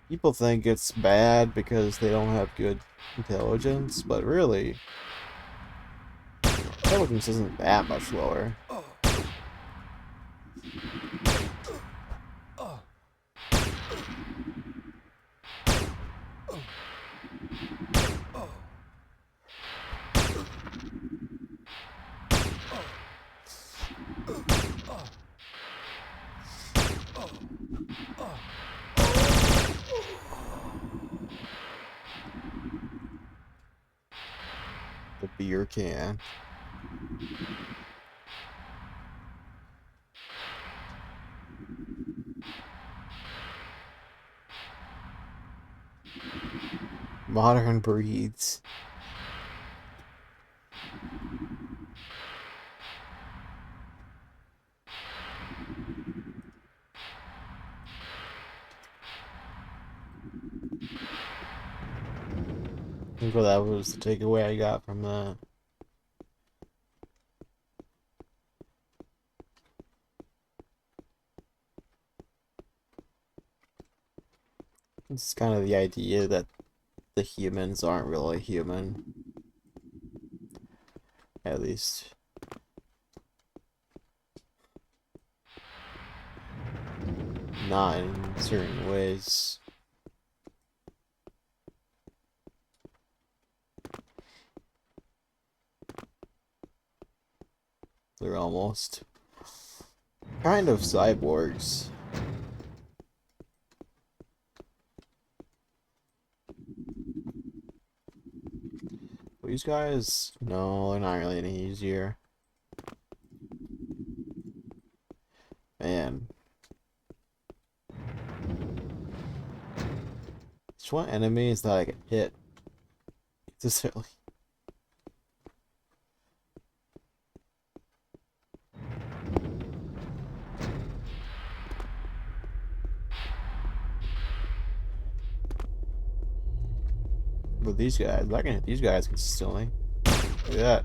People think it's bad because they don't have good intelligence, but really, intelligence isn't that much lower. The beer can. Modern breeds. I think that was the takeaway I got from that. It's kind of the idea that the humans aren't really human. At least. Not in certain ways. They're almost kind of cyborgs. These guys, no, they're not really any easier. Man. Just want enemies that I can hit. Necessarily. With these guys, I can hit these guys consistently. Look at that.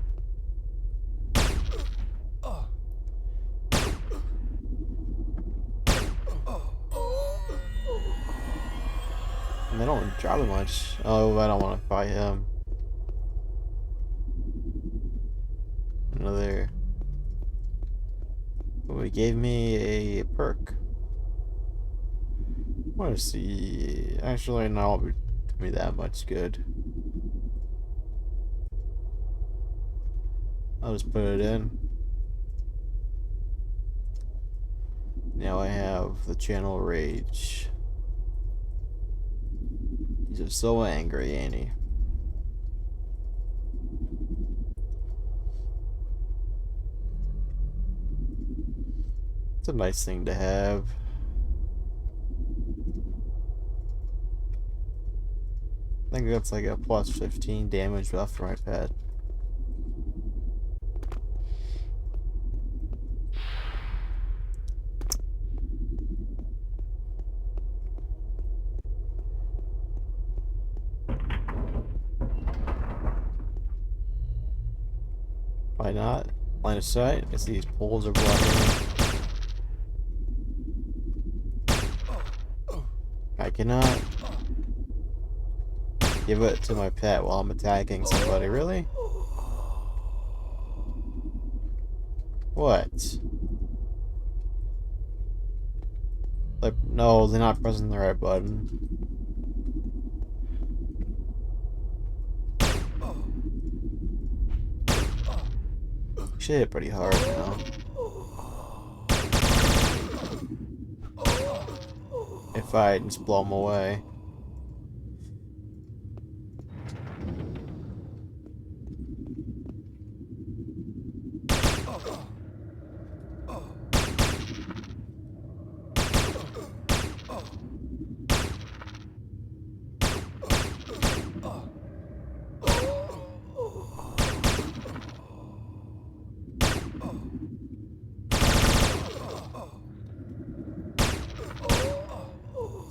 And they don't drop it much. Oh, I don't want to fight him. Another. Oh, he gave me a perk. want to see. Actually, no, it won't do me that much good. I'll just put it in. Now I have the channel rage. He's just so angry, ain't he? It's a nice thing to have. I think that's like a plus 15 damage left for my pet. Why not? Line of sight. I see these poles are blocking. I cannot give it to my pet while I'm attacking somebody. Really? What? Like, no, they're not pressing the right button. Should hit pretty hard now. If I just blow them away.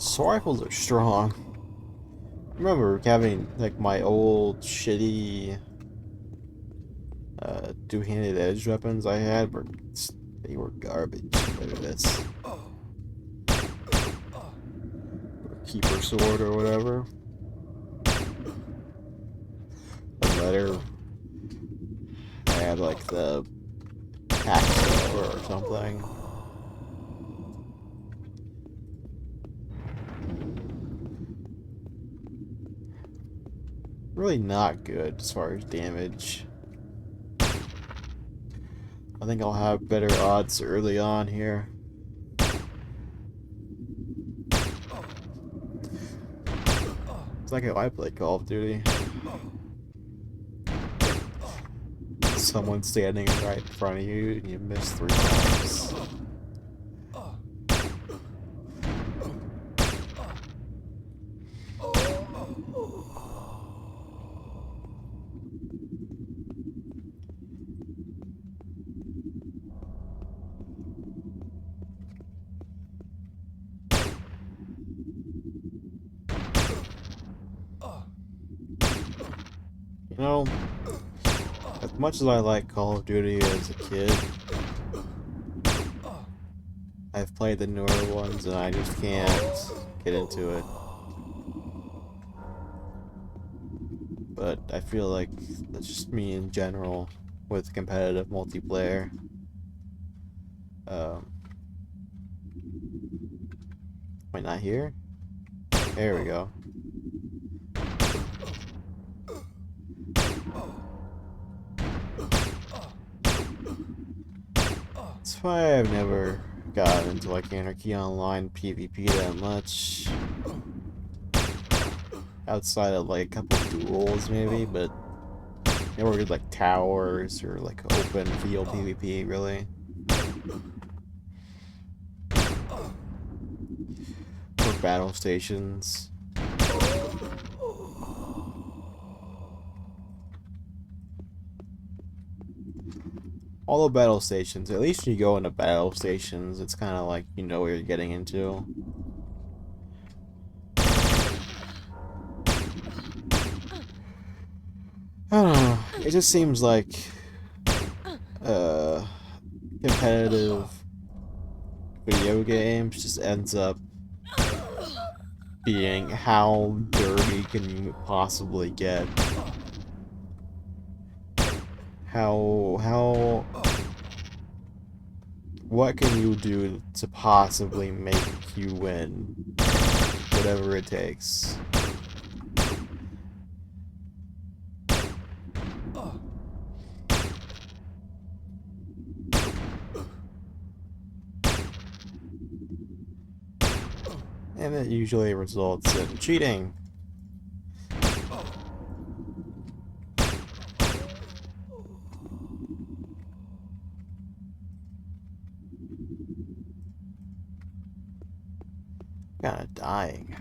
Sword rifles are strong. I remember having like my old shitty two-handed edge weapons I had, but they were garbage. Look at this. Keeper sword or whatever. The letter. I had like the hack sword or something. Really not good as far as damage. I think I'll have better odds early on here. It's like how I play Call of Duty. Someone standing right in front of you and you miss 3 times. You know, as much as I like Call of Duty as a kid, I've played the newer ones and I just can't get into it. But I feel like that's just me in general with competitive multiplayer. Wait, not here? There we go. That's why I've never got into like Anarchy Online PvP that much. Outside of like a couple duels maybe, but never did like towers or like open field PvP really. Or battle stations. All the battle stations, at least when you go into battle stations, it's kind of like you know what you're getting into. I don't know, it just seems like competitive video games just ends up being how dirty can you possibly get. What can you do to possibly make you win? whatever it takes. And it usually results in cheating. Kinda dying.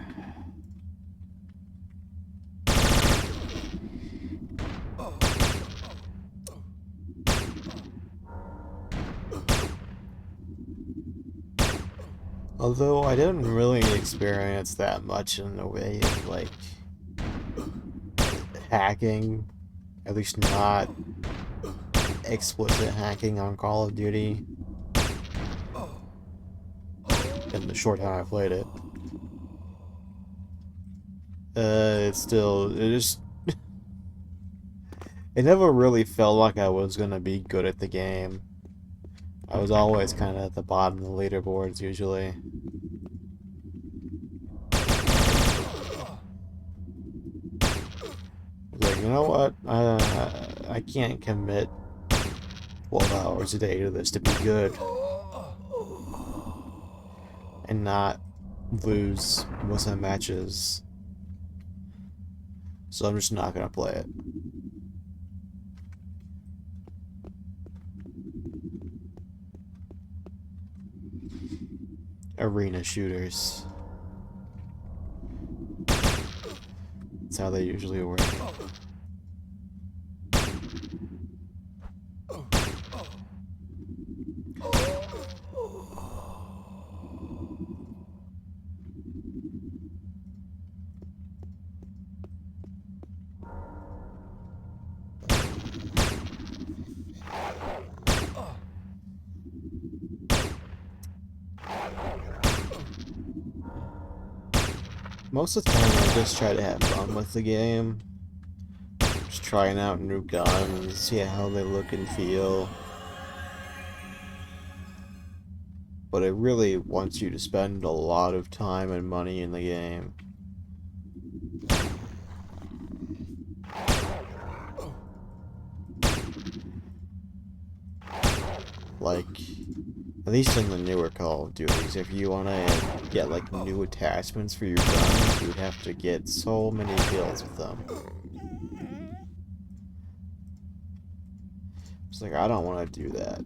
Although I didn't really experience that much in the way of like hacking, at least not explicit hacking on Call of Duty in the short time I played it. It just, it never really felt like I was gonna be good at the game. I was always kind of at the bottom of the leaderboards usually. Like, you know what? I can't commit 12 hours a day to this to be good and not lose most of the matches. So I'm just not gonna play it. Arena shooters. That's how they usually work. Most of the time I just try to have fun with the game. Just trying out new guns, see how they look and feel. But it really wants you to spend a lot of time and money in the game. Like, at least in the newer Call of Duties, if you want to get like new attachments for your guns, you would have to get so many kills with them. It's like, I don't want to do that.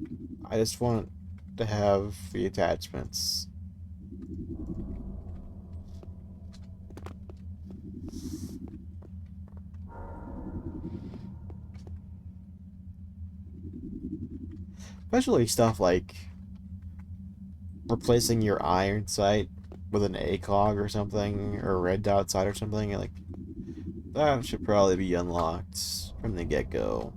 I just want to have the attachments. Especially stuff like replacing your iron sight with an ACOG or something, or a red dot sight or something. Like, that should probably be unlocked from the get-go.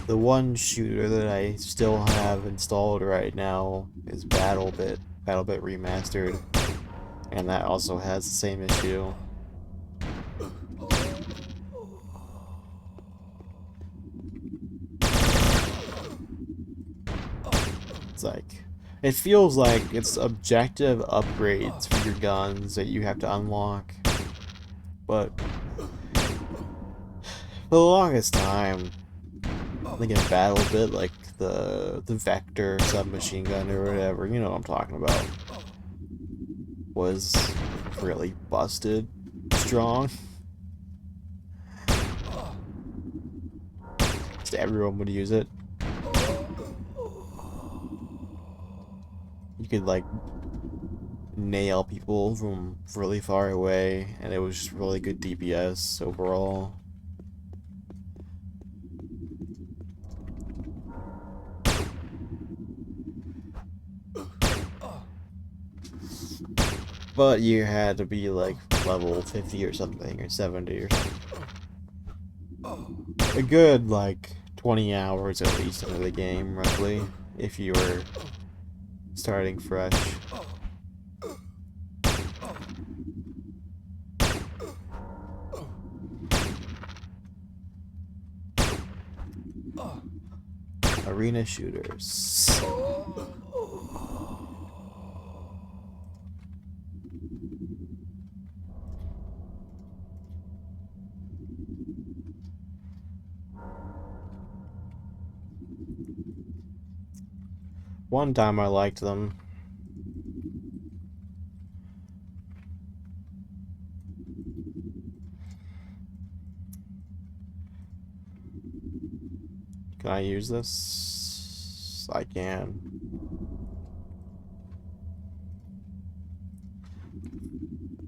The one shooter that I still have installed right now is BattleBit Remastered, and that also has the same issue. It's like, it feels like it's objective upgrades for your guns that you have to unlock, but for the longest time, I think in BattleBit, like the Vector submachine gun or whatever, you know what I'm talking about, was really busted strong. Just everyone would use it. You could like nail people from really far away, and it was just really good DPS overall. But you had to be like level 50 or something, or 70 or something. A good like 20 hours at least into the game, roughly, if you were starting fresh. Arena shooters. One time I liked them. Can I use this? I can.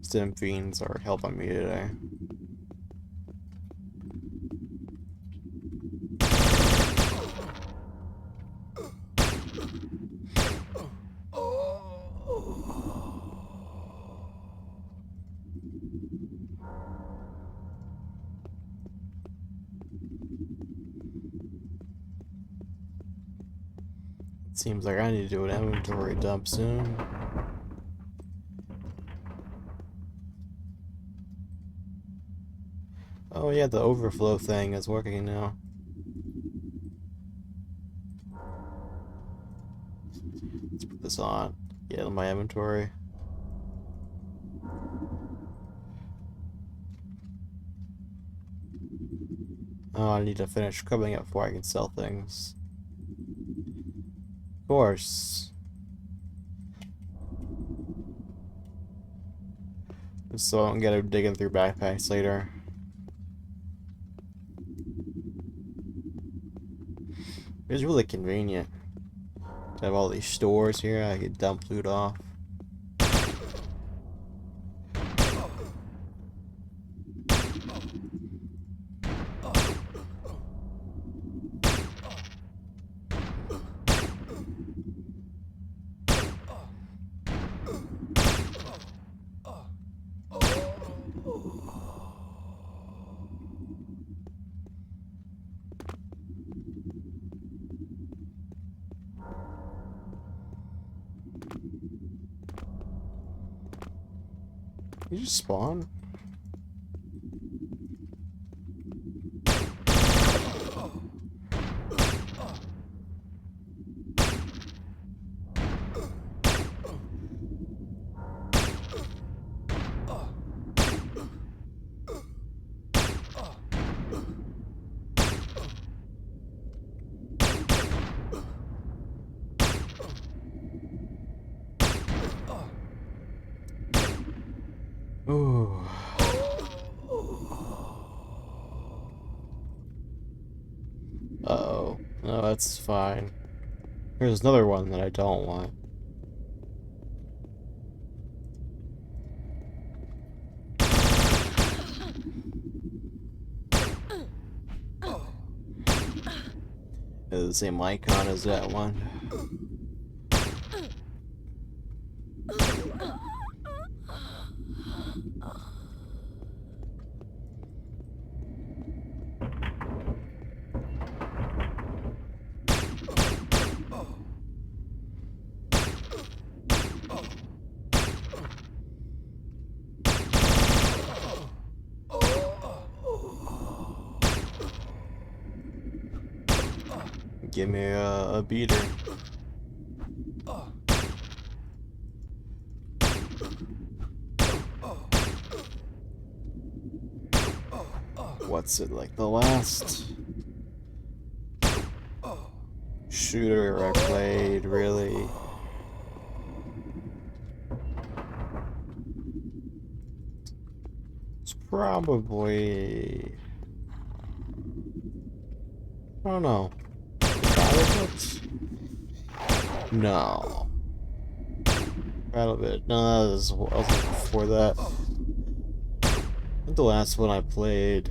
Stim fiends are helping me today. Seems like I need to do an inventory dump soon. Oh yeah, the overflow thing is working now. Let's put this on. Get in my inventory. Oh, I need to finish scrubbing it before I can sell things. Of course. Just so I don't get digging through backpacks later. It's really convenient to have all these stores here. I can dump loot off. You just spawn? Ooh. Uh-oh. No, that's fine. Here's another one that I don't want. It's the same icon as that one. Give me a beater. What's it like the last shooter I played, really? It's probably... I don't know. No. Battlefield. No, that was before that. I think the last one I played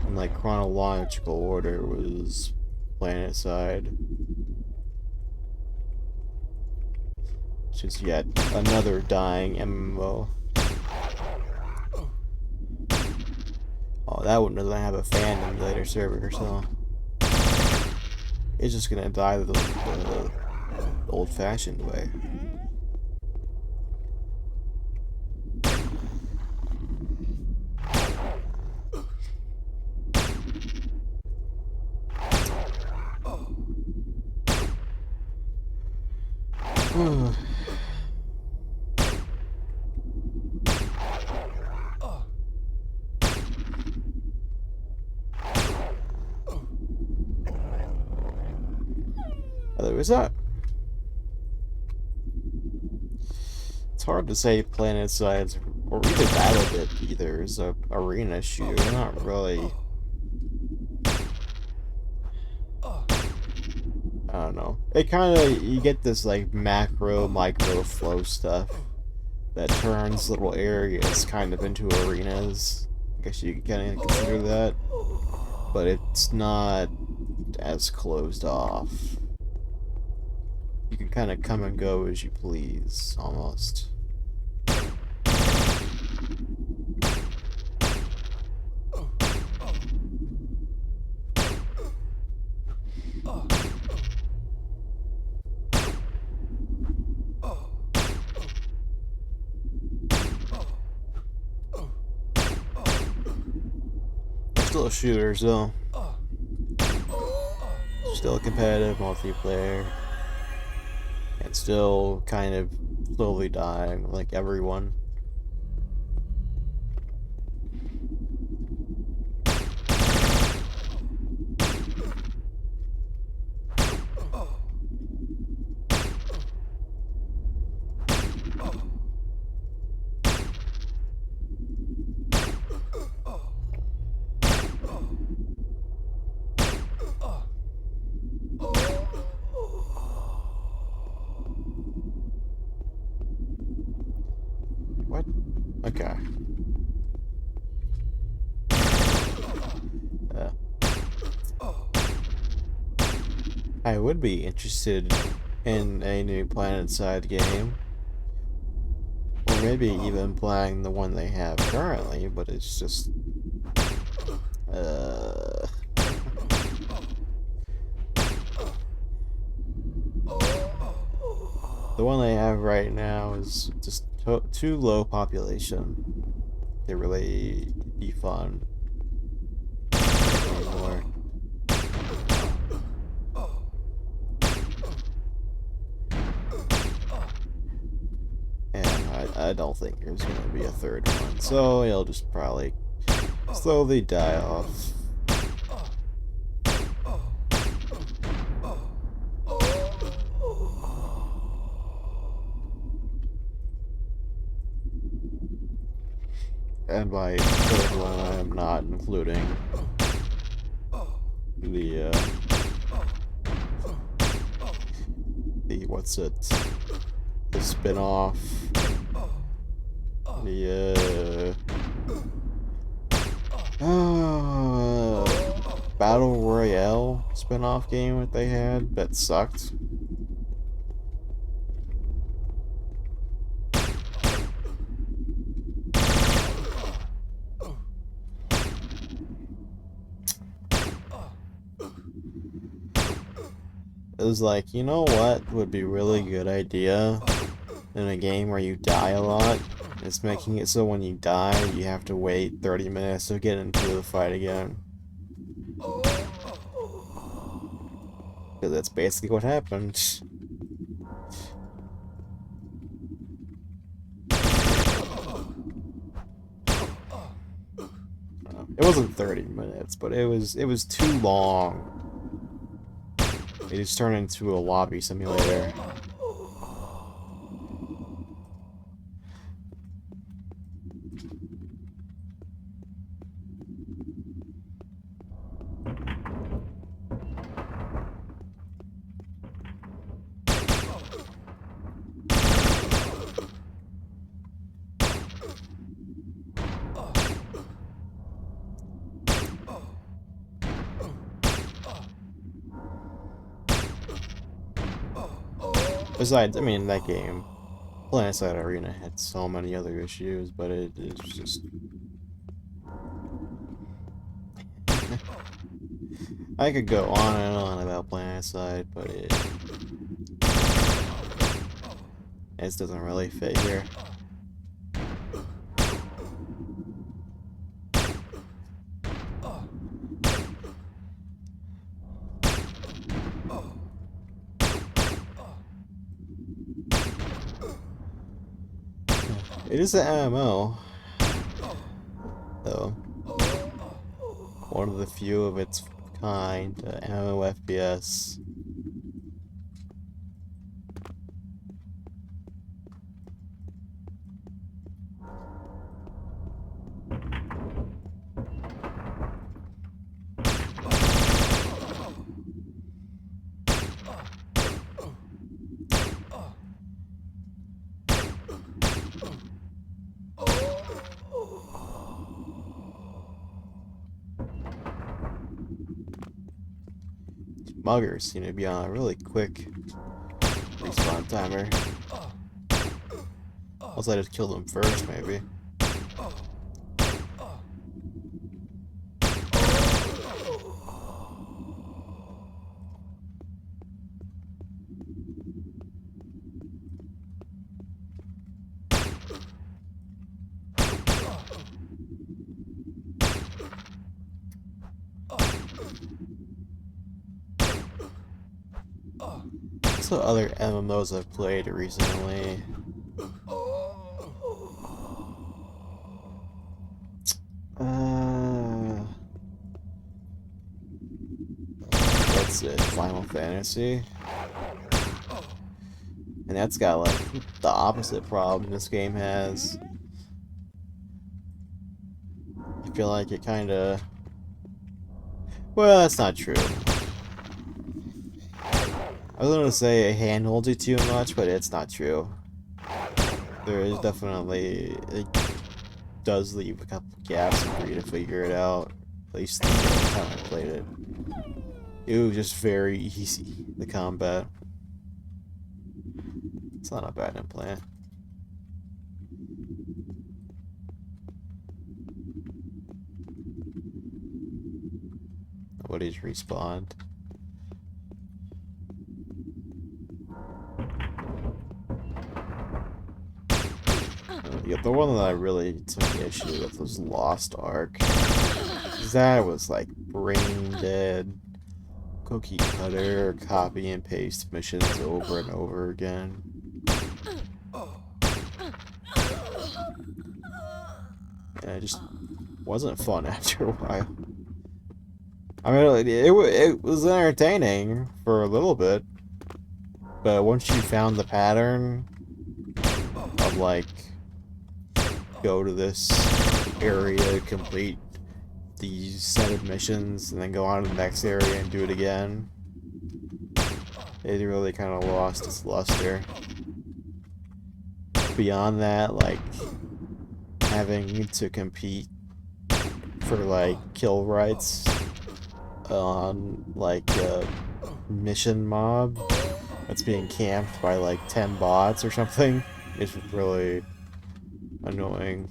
in like chronological order was Planetside. which is yet another dying MMO. Oh, that one doesn't have a fan emulator server, so it's just gonna die the old-fashioned way. There was that. It's hard to say PlanetSide's or even BattleBit either is a arena shooter. They're not really. I don't know. It kind of you get this like macro micro flow stuff that turns little areas kind of into arenas. I guess you can kind of consider that, but it's not as closed off. You can kind of come and go as you please, almost. Still shooters though. Still competitive multiplayer. And still kind of slowly dying like everyone. What? Okay. I would be interested in a new PlanetSide game. Or maybe even playing the one they have currently, but it's just... The one they have right now is just too low population to really be fun anymore. And I don't think there's going to be a third one, so it'll just probably slowly die off. And by third one, I am not including the what's it? The spin-off. The Battle Royale spin-off game that they had that sucked. It was like, you know what would be really good idea in a game where you die a lot? It's making it so when you die, you have to wait 30 minutes to get into the fight again. Because that's basically what happened. It wasn't 30 minutes, but it was too long. It just turned into a lobby simulator. Besides, I mean, that game PlanetSide Arena had so many other issues, but it is just... I could go on and on about PlanetSide, but it doesn't really fit here. It is an MMO, though. One of the few of its kind, MMO FPS. Muggers seem to be on a really quick respawn timer. Unless I just killed them first, maybe. So other MMOs I've played recently. That's it, Final Fantasy. And that's got like the opposite problem this game has. I feel like it kinda... Well, that's not true. I was gonna say it handholds you too much, but it's not true. There is definitely... It does leave a couple gaps for you to figure it out. At least the time I played it. It was just very easy, the combat. It's not a bad implant. Nobody's respawned. Yeah, the one that I really took issue with was Lost Ark. That was like brain dead, cookie cutter, copy and paste missions over and over again. And it just wasn't fun after a while. I mean, it was entertaining for a little bit, but once you found the pattern of like, go to this area, complete these set of missions, and then go on to the next area and do it again, it really kind of lost its luster. Beyond that, like, having to compete for, like, kill rights on, like, a mission mob that's being camped by, like, 10 bots or something is really annoying.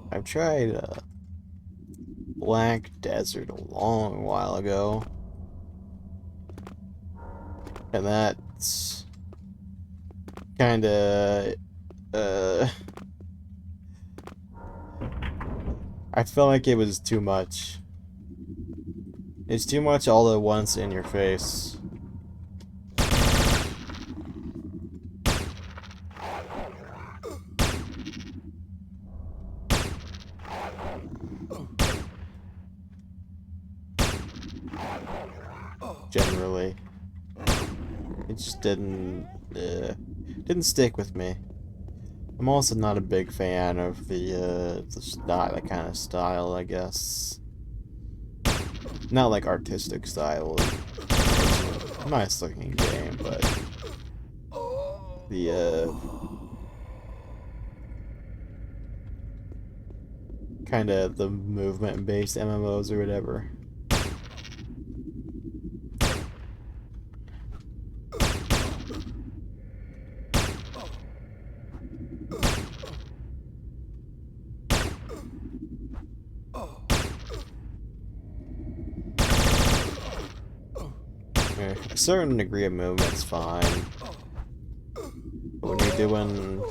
I've tried Black Desert a long while ago, and that's kinda, I felt like it was too much. It's too much all at once in your face. Generally. It just didn't... didn't stick with me. I'm also not a big fan of the style, that kind of style, I guess. Not like artistic style. It's a nice looking game, but the kind of the movement based MMOs or whatever. A certain degree of movement's fine, but when you're doing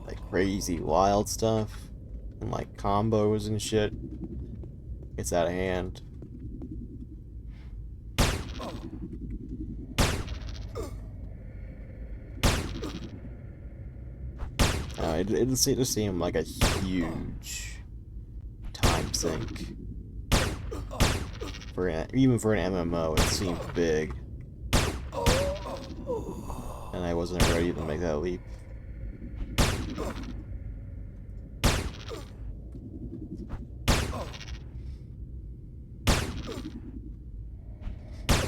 like crazy wild stuff and like combos and shit, it's out of hand. It just seemed like a huge time sink. Even for an MMO, it seemed big. And I wasn't ready to make that leap.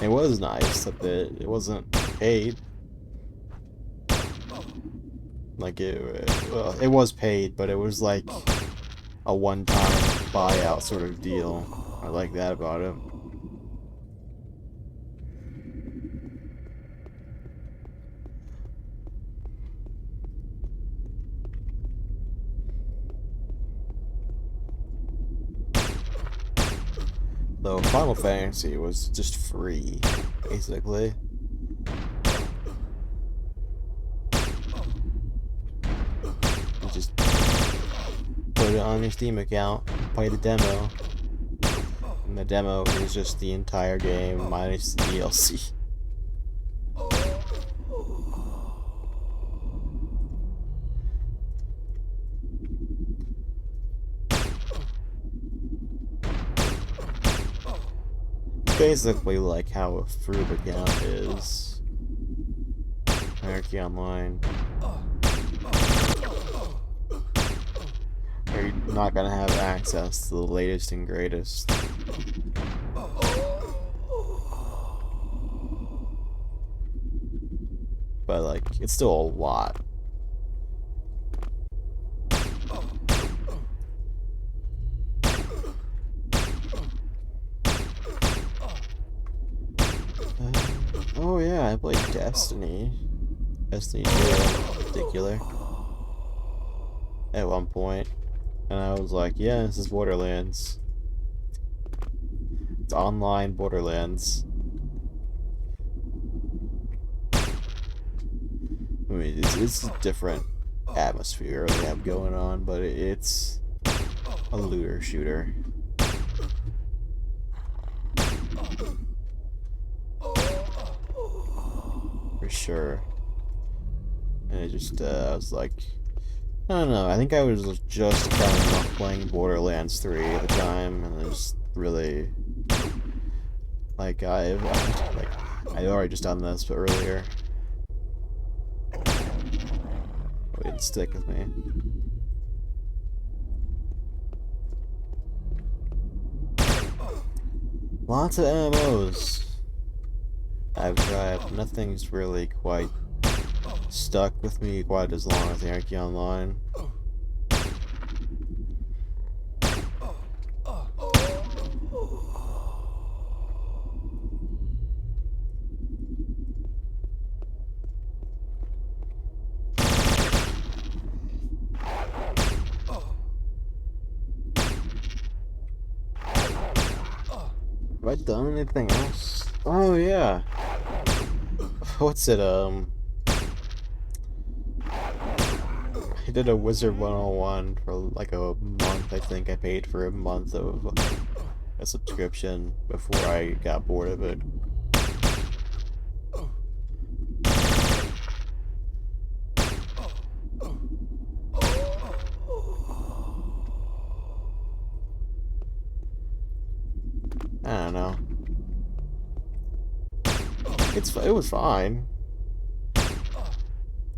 It was nice that it wasn't paid. Like well, it was paid, but it was like a one-time buyout sort of deal. I like that about it. Though Final Fantasy was just free, basically. You just put it on your Steam account, play the demo, and the demo is just the entire game minus the DLC. Basically like how a Rubi-Ka is. Anarchy Online. You're not gonna have access to the latest and greatest. But like, it's still a lot. Oh yeah, I played Destiny. Destiny 2 in particular. At one point. And I was like, yeah, this is Borderlands. It's online Borderlands. I mean, it's a different atmosphere they have going on, but it's a looter shooter. For sure. And it just, I was like, I don't know, I think I was just kind of not playing Borderlands 3 at the time, and I just really, like, I'd already just done this earlier. It didn't stick with me. Lots of MMOs I've tried. Nothing's really quite stuck with me quite as long as Anarchy Online. Have I done anything else? Oh yeah. What's it, I did a Wizard 101 for like a month, I think. I paid for a month of a subscription before I got bored of it. I don't know. It was fine.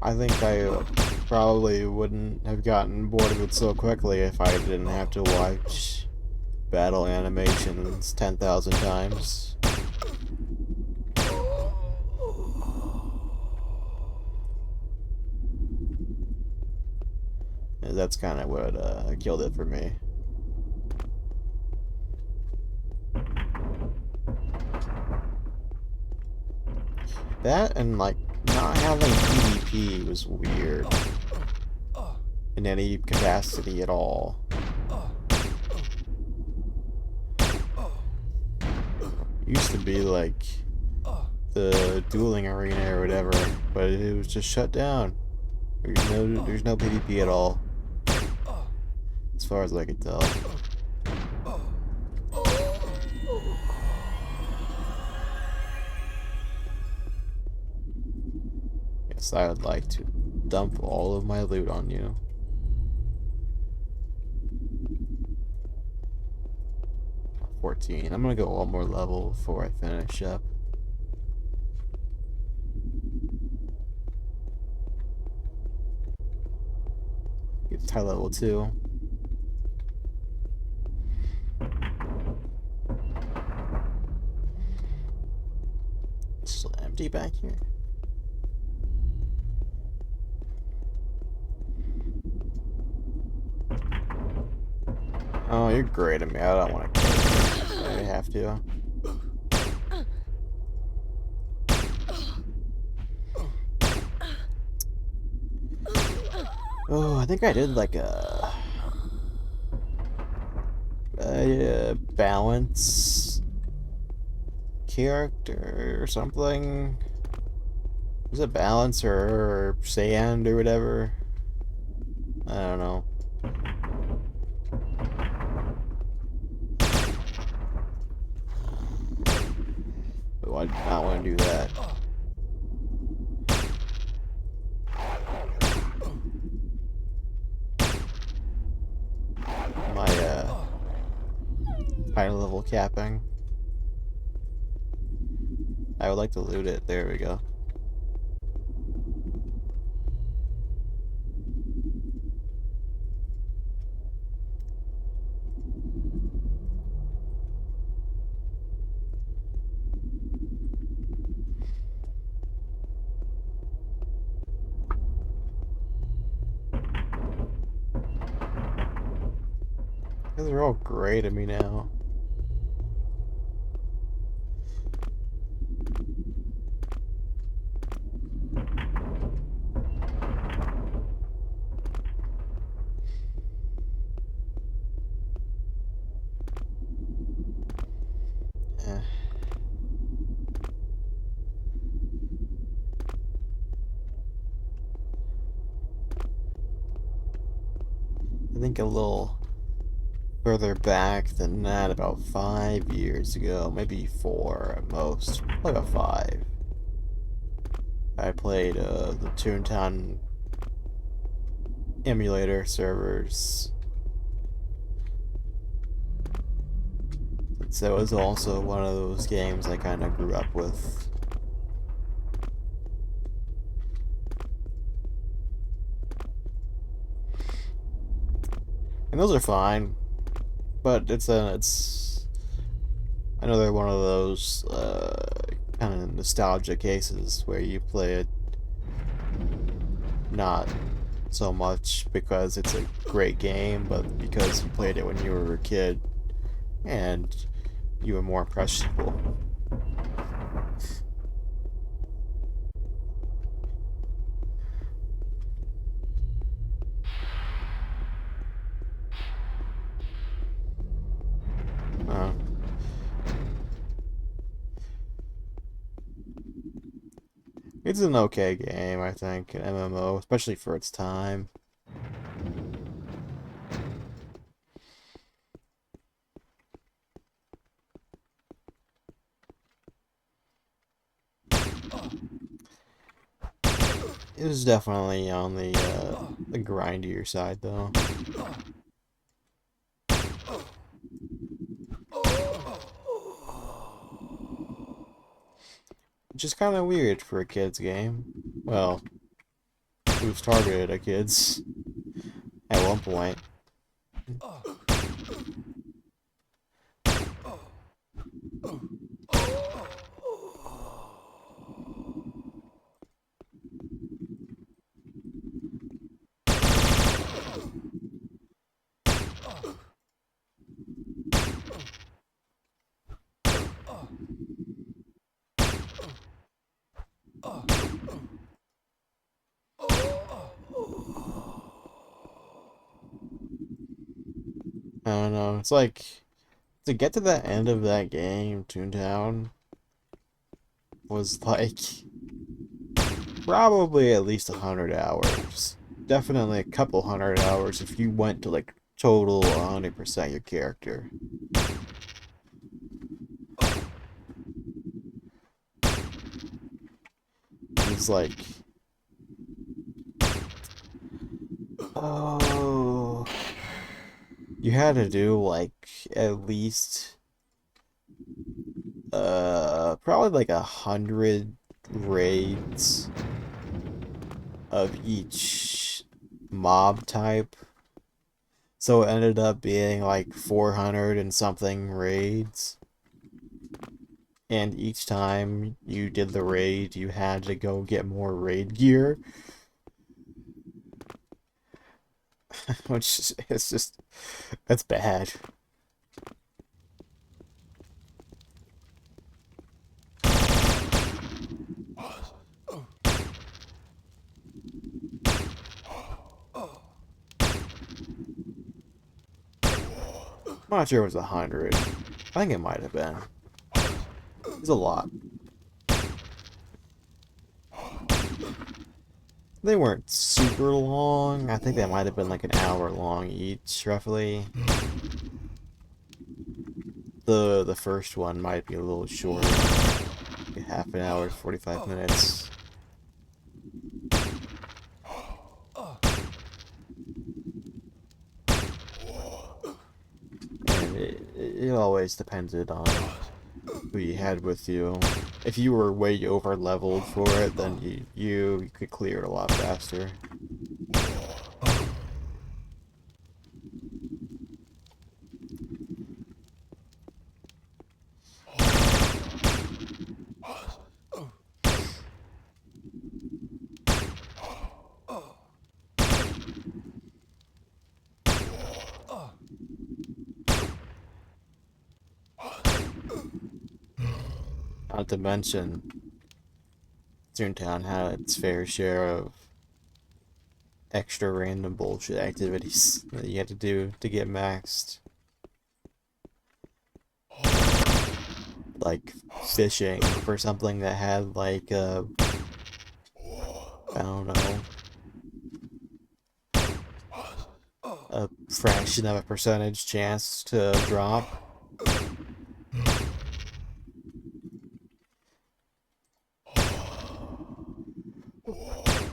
I think I probably wouldn't have gotten bored of it so quickly if I didn't have to watch battle animations 10,000 times. And that's kind of what killed it for me. That and like not having PvP was weird in any capacity at all. Used to be like the dueling arena or whatever, but it was just shut down. There's no PvP at all, as far as I could tell. Yes, I would like to dump all of my loot on you. 14. I'm gonna go one more level before I finish up. Get to high level 2. It's still empty back here. Oh, you're great at me. I don't want to kill you. I have to. Oh, I think I did like a balance character or something. Was it balance or sand or whatever? I don't know. But I did not want to do that. My high level capping. I would like to loot it. There we go. These are all great at me now. Eh. I think a little further back than that, about 5 years ago, maybe 4 at most, probably about 5. I played the Toontown emulator servers. So it was also one of those games I kind of grew up with. And those are fine, but it's another one of those kind of nostalgia cases where you play it not so much because it's a great game, but because you played it when you were a kid and you were more impressionable. Uh, it's an okay game, I think, an MMO, especially for its time. It was definitely on the grindier side, though. Which is kind of weird for a kid's game. Well, who's targeted at kids at one point. I don't know. It's like to get to the end of that game, Toontown was like probably at least 100 hours. Definitely a couple 100 hours if you went to like total 100% your character. It's like, oh, you had to do like at least probably like 100 raids of each mob type. So it ended up being like 400 and something raids. And each time you did the raid, you had to go get more raid gear. Which is just, that's bad. I'm not sure it was 100. I think it might have been. It's a lot. They weren't super long. I think they might have been like an hour long each, roughly. The first one might be a little shorter. Like half an hour, 45 minutes. And it always depended on who you had with you. If you were way over leveled for it, then you could clear it a lot faster. Not to mention, Toontown had its fair share of extra random bullshit activities that you had to do to get maxed. Like fishing for something that had like I don't know, a fraction of a percentage chance to drop.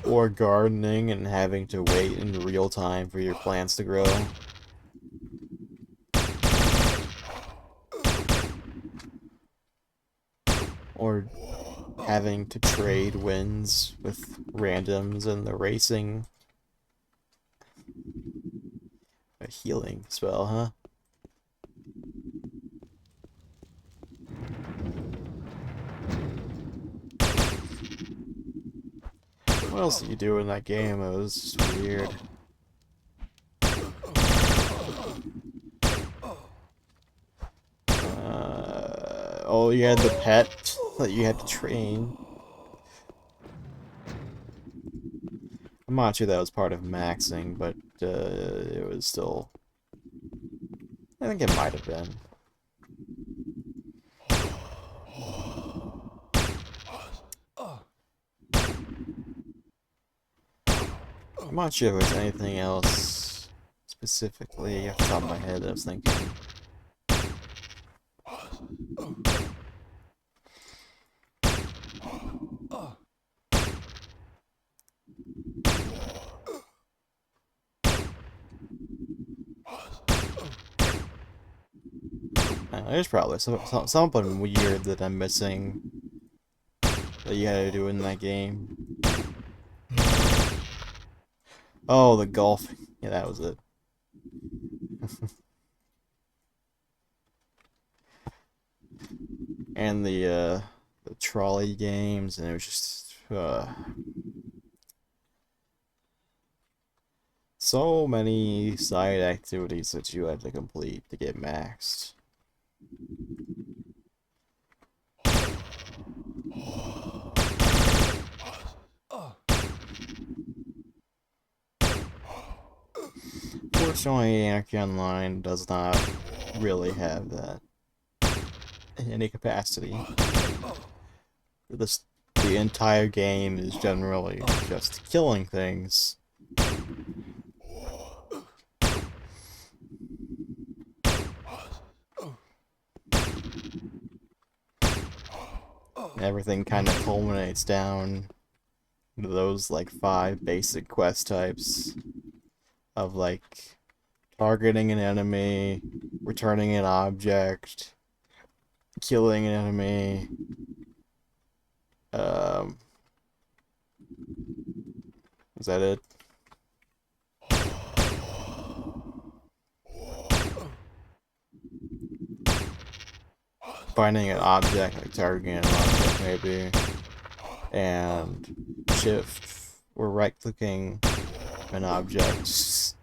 Or gardening and having to wait in real time for your plants to grow. Or having to trade wins with randoms in the racing. A healing spell, huh? What else did you do in that game? It was just weird. Oh, you had the pet that you had to train. I'm not sure that was part of maxing, but it was still... I think it might have been. I'm not sure if there's anything else specifically off the top of my head that I was thinking. There's probably something weird that I'm missing that you had to do in that game. Oh, the golf. Yeah, that was it. And the trolley games, and it was just so many side activities that you had to complete to get maxed. Fortunately, Anarchy Online does not really have that in any capacity. This the entire game is generally just killing things. Everything kind of culminates down to those like 5 basic quest types of like targeting an enemy, returning an object, killing an enemy. Um, is that it? Finding an object, like targeting an object maybe, and shift or right clicking an object.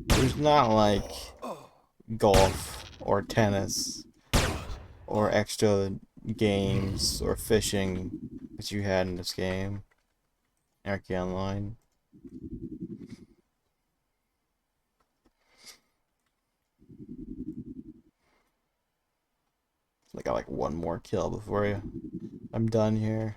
There's not like golf or tennis or extra games or fishing that you had in this game. Anarchy Online. I got like one more kill before I'm done here.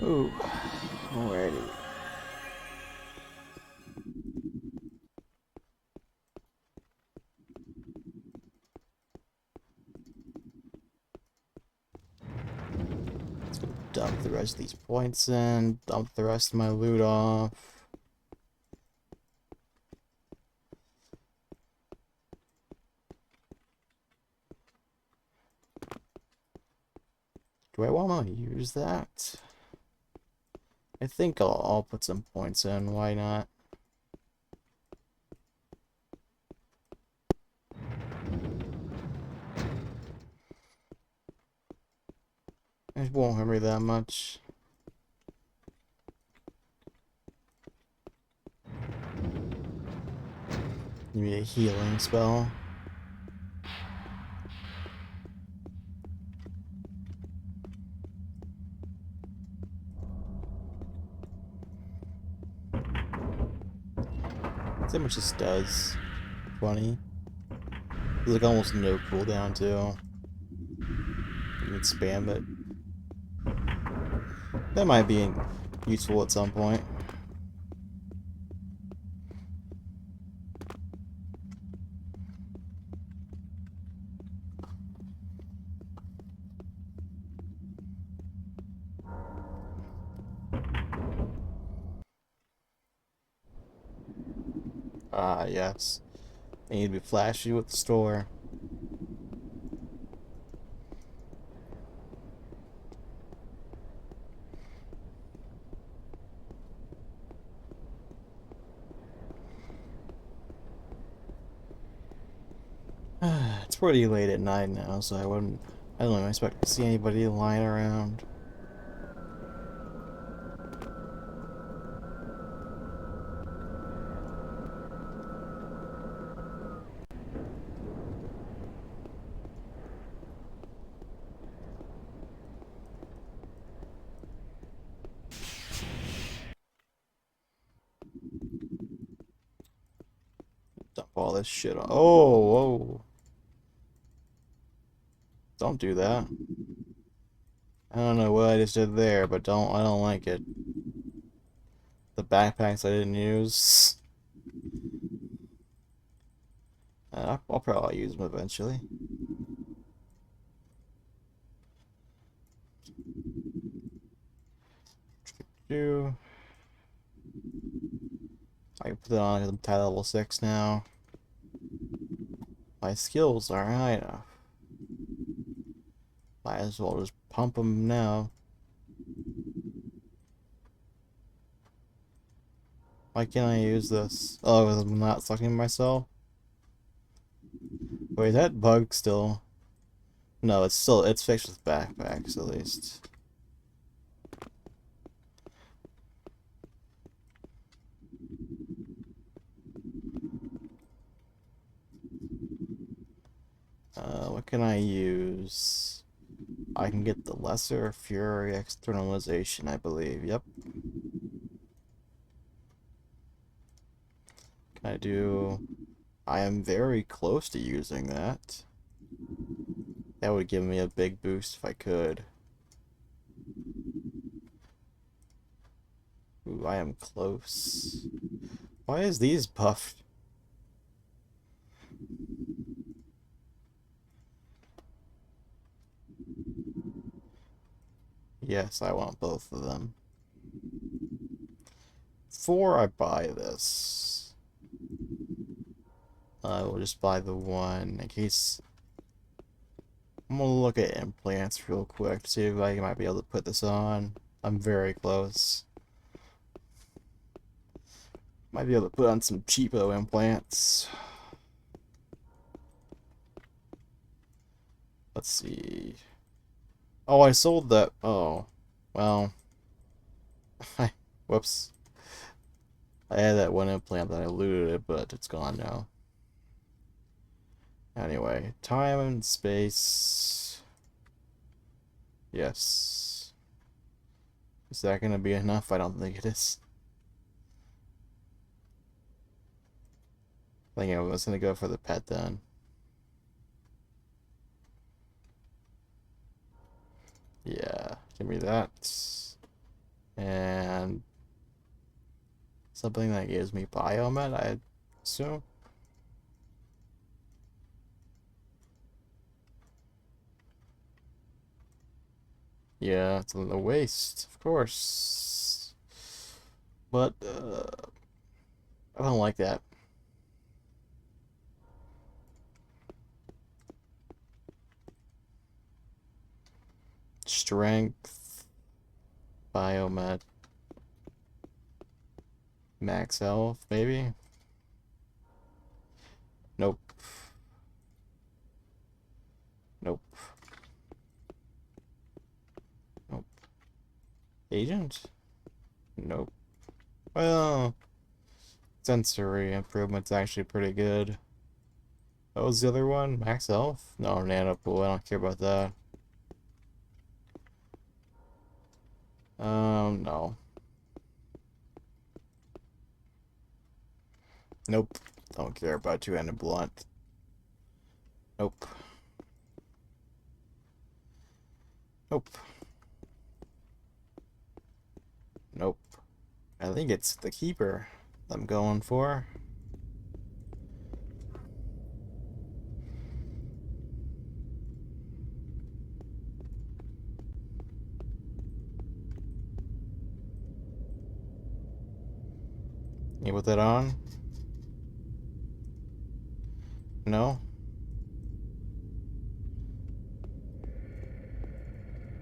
Ooh, alrighty. Let's go dump the rest of these points in, dump the rest of my loot off. Do I want to use that? I think I'll put some points in, why not? It won't hurt me that much. Give me a healing spell. See how much this does. 20. There's like almost no cooldown too. You can spam it. That might be useful at some point. Ah, yes. I need to be flashy with the store. It's pretty late at night now, so I don't even expect to see anybody lying around. Dump all this shit. Oh, whoa. Don't do that. I don't know what I just did there, but I don't like it. The backpacks I didn't use. I'll probably use them eventually. Do I can put it on because I'm tied level 6 now. My skills are high enough. Might as well just pump them now. Why can't I use this? Oh, because I'm not sucking myself? Wait, is that bug still? No, it's fixed with backpacks at least. What can I use? I can get the Lesser Fury Externalization, I believe. Yep. Can I do... I am very close to using that. That would give me a big boost if I could. Ooh, I am close. Why is these buffed? Yes, I want both of them. Before I buy this, I will just buy the one in case. I'm gonna look at implants real quick to see if I might be able to put this on. I'm very close. Might be able to put on some cheapo implants. Let's see. Oh, I sold that. Oh, well. Whoops. I had that one implant that I looted it, but it's gone now. Anyway, time and space. Yes. Is that gonna be enough? I don't think it is. I think I was gonna go for the pet then. Yeah, give me that. And something that gives me biomed, I assume. Yeah, it's on the waste, of course. But I don't like that. Strength, biomed, max health, maybe? Nope. Nope. Nope. Agent? Nope. Well, sensory improvement's actually pretty good. What was the other one? Max health? No, nano pool. I don't care about that. No. Nope. Don't care about two-handed blunt. Nope. Nope. Nope. I think it's the keeper I'm going for. You put that on? No?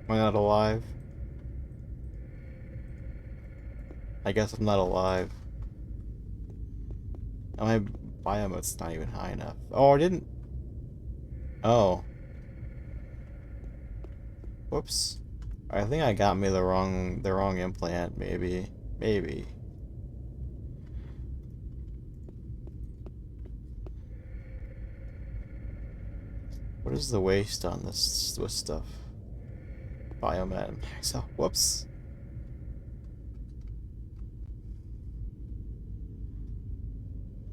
Am I not alive? I guess I'm not alive. My biomode's not even high enough. Oh, I didn't. Oh. Whoops. I think I got me the wrong implant, maybe. Maybe. What is the waste on this stuff? Biomed. So, whoops.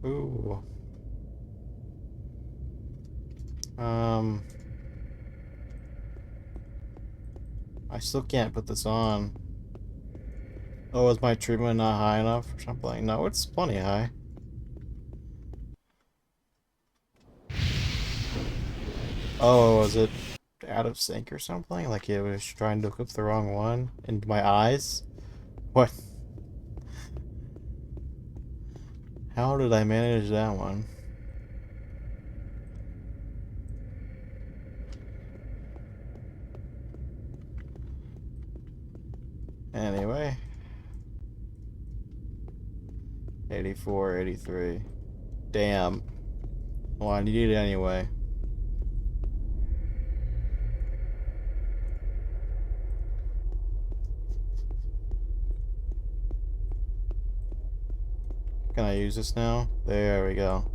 Ooh. Um, I still can't put this on. Oh, is my treatment not high enough or something? No, it's plenty high. Oh, is it out of sync or something? Like it was trying to equip the wrong one into my eyes? What? How did I manage that one? Anyway, 84, 83. Damn. Well, I need it anyway. Can I use this now? There we go.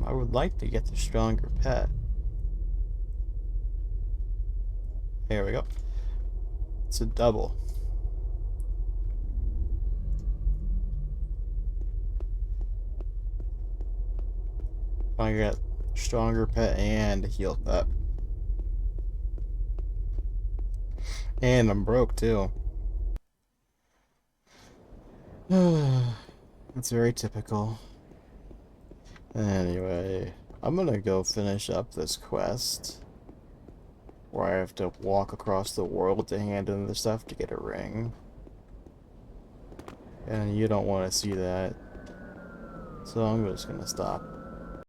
I would like to get the stronger pet. There we go. It's a double. I get stronger pet and a heal pet. And I'm broke too. That's very typical. Anyway, I'm gonna go finish up this quest where I have to walk across the world to hand in the stuff to get a ring. And you don't want to see that. So I'm just gonna stop.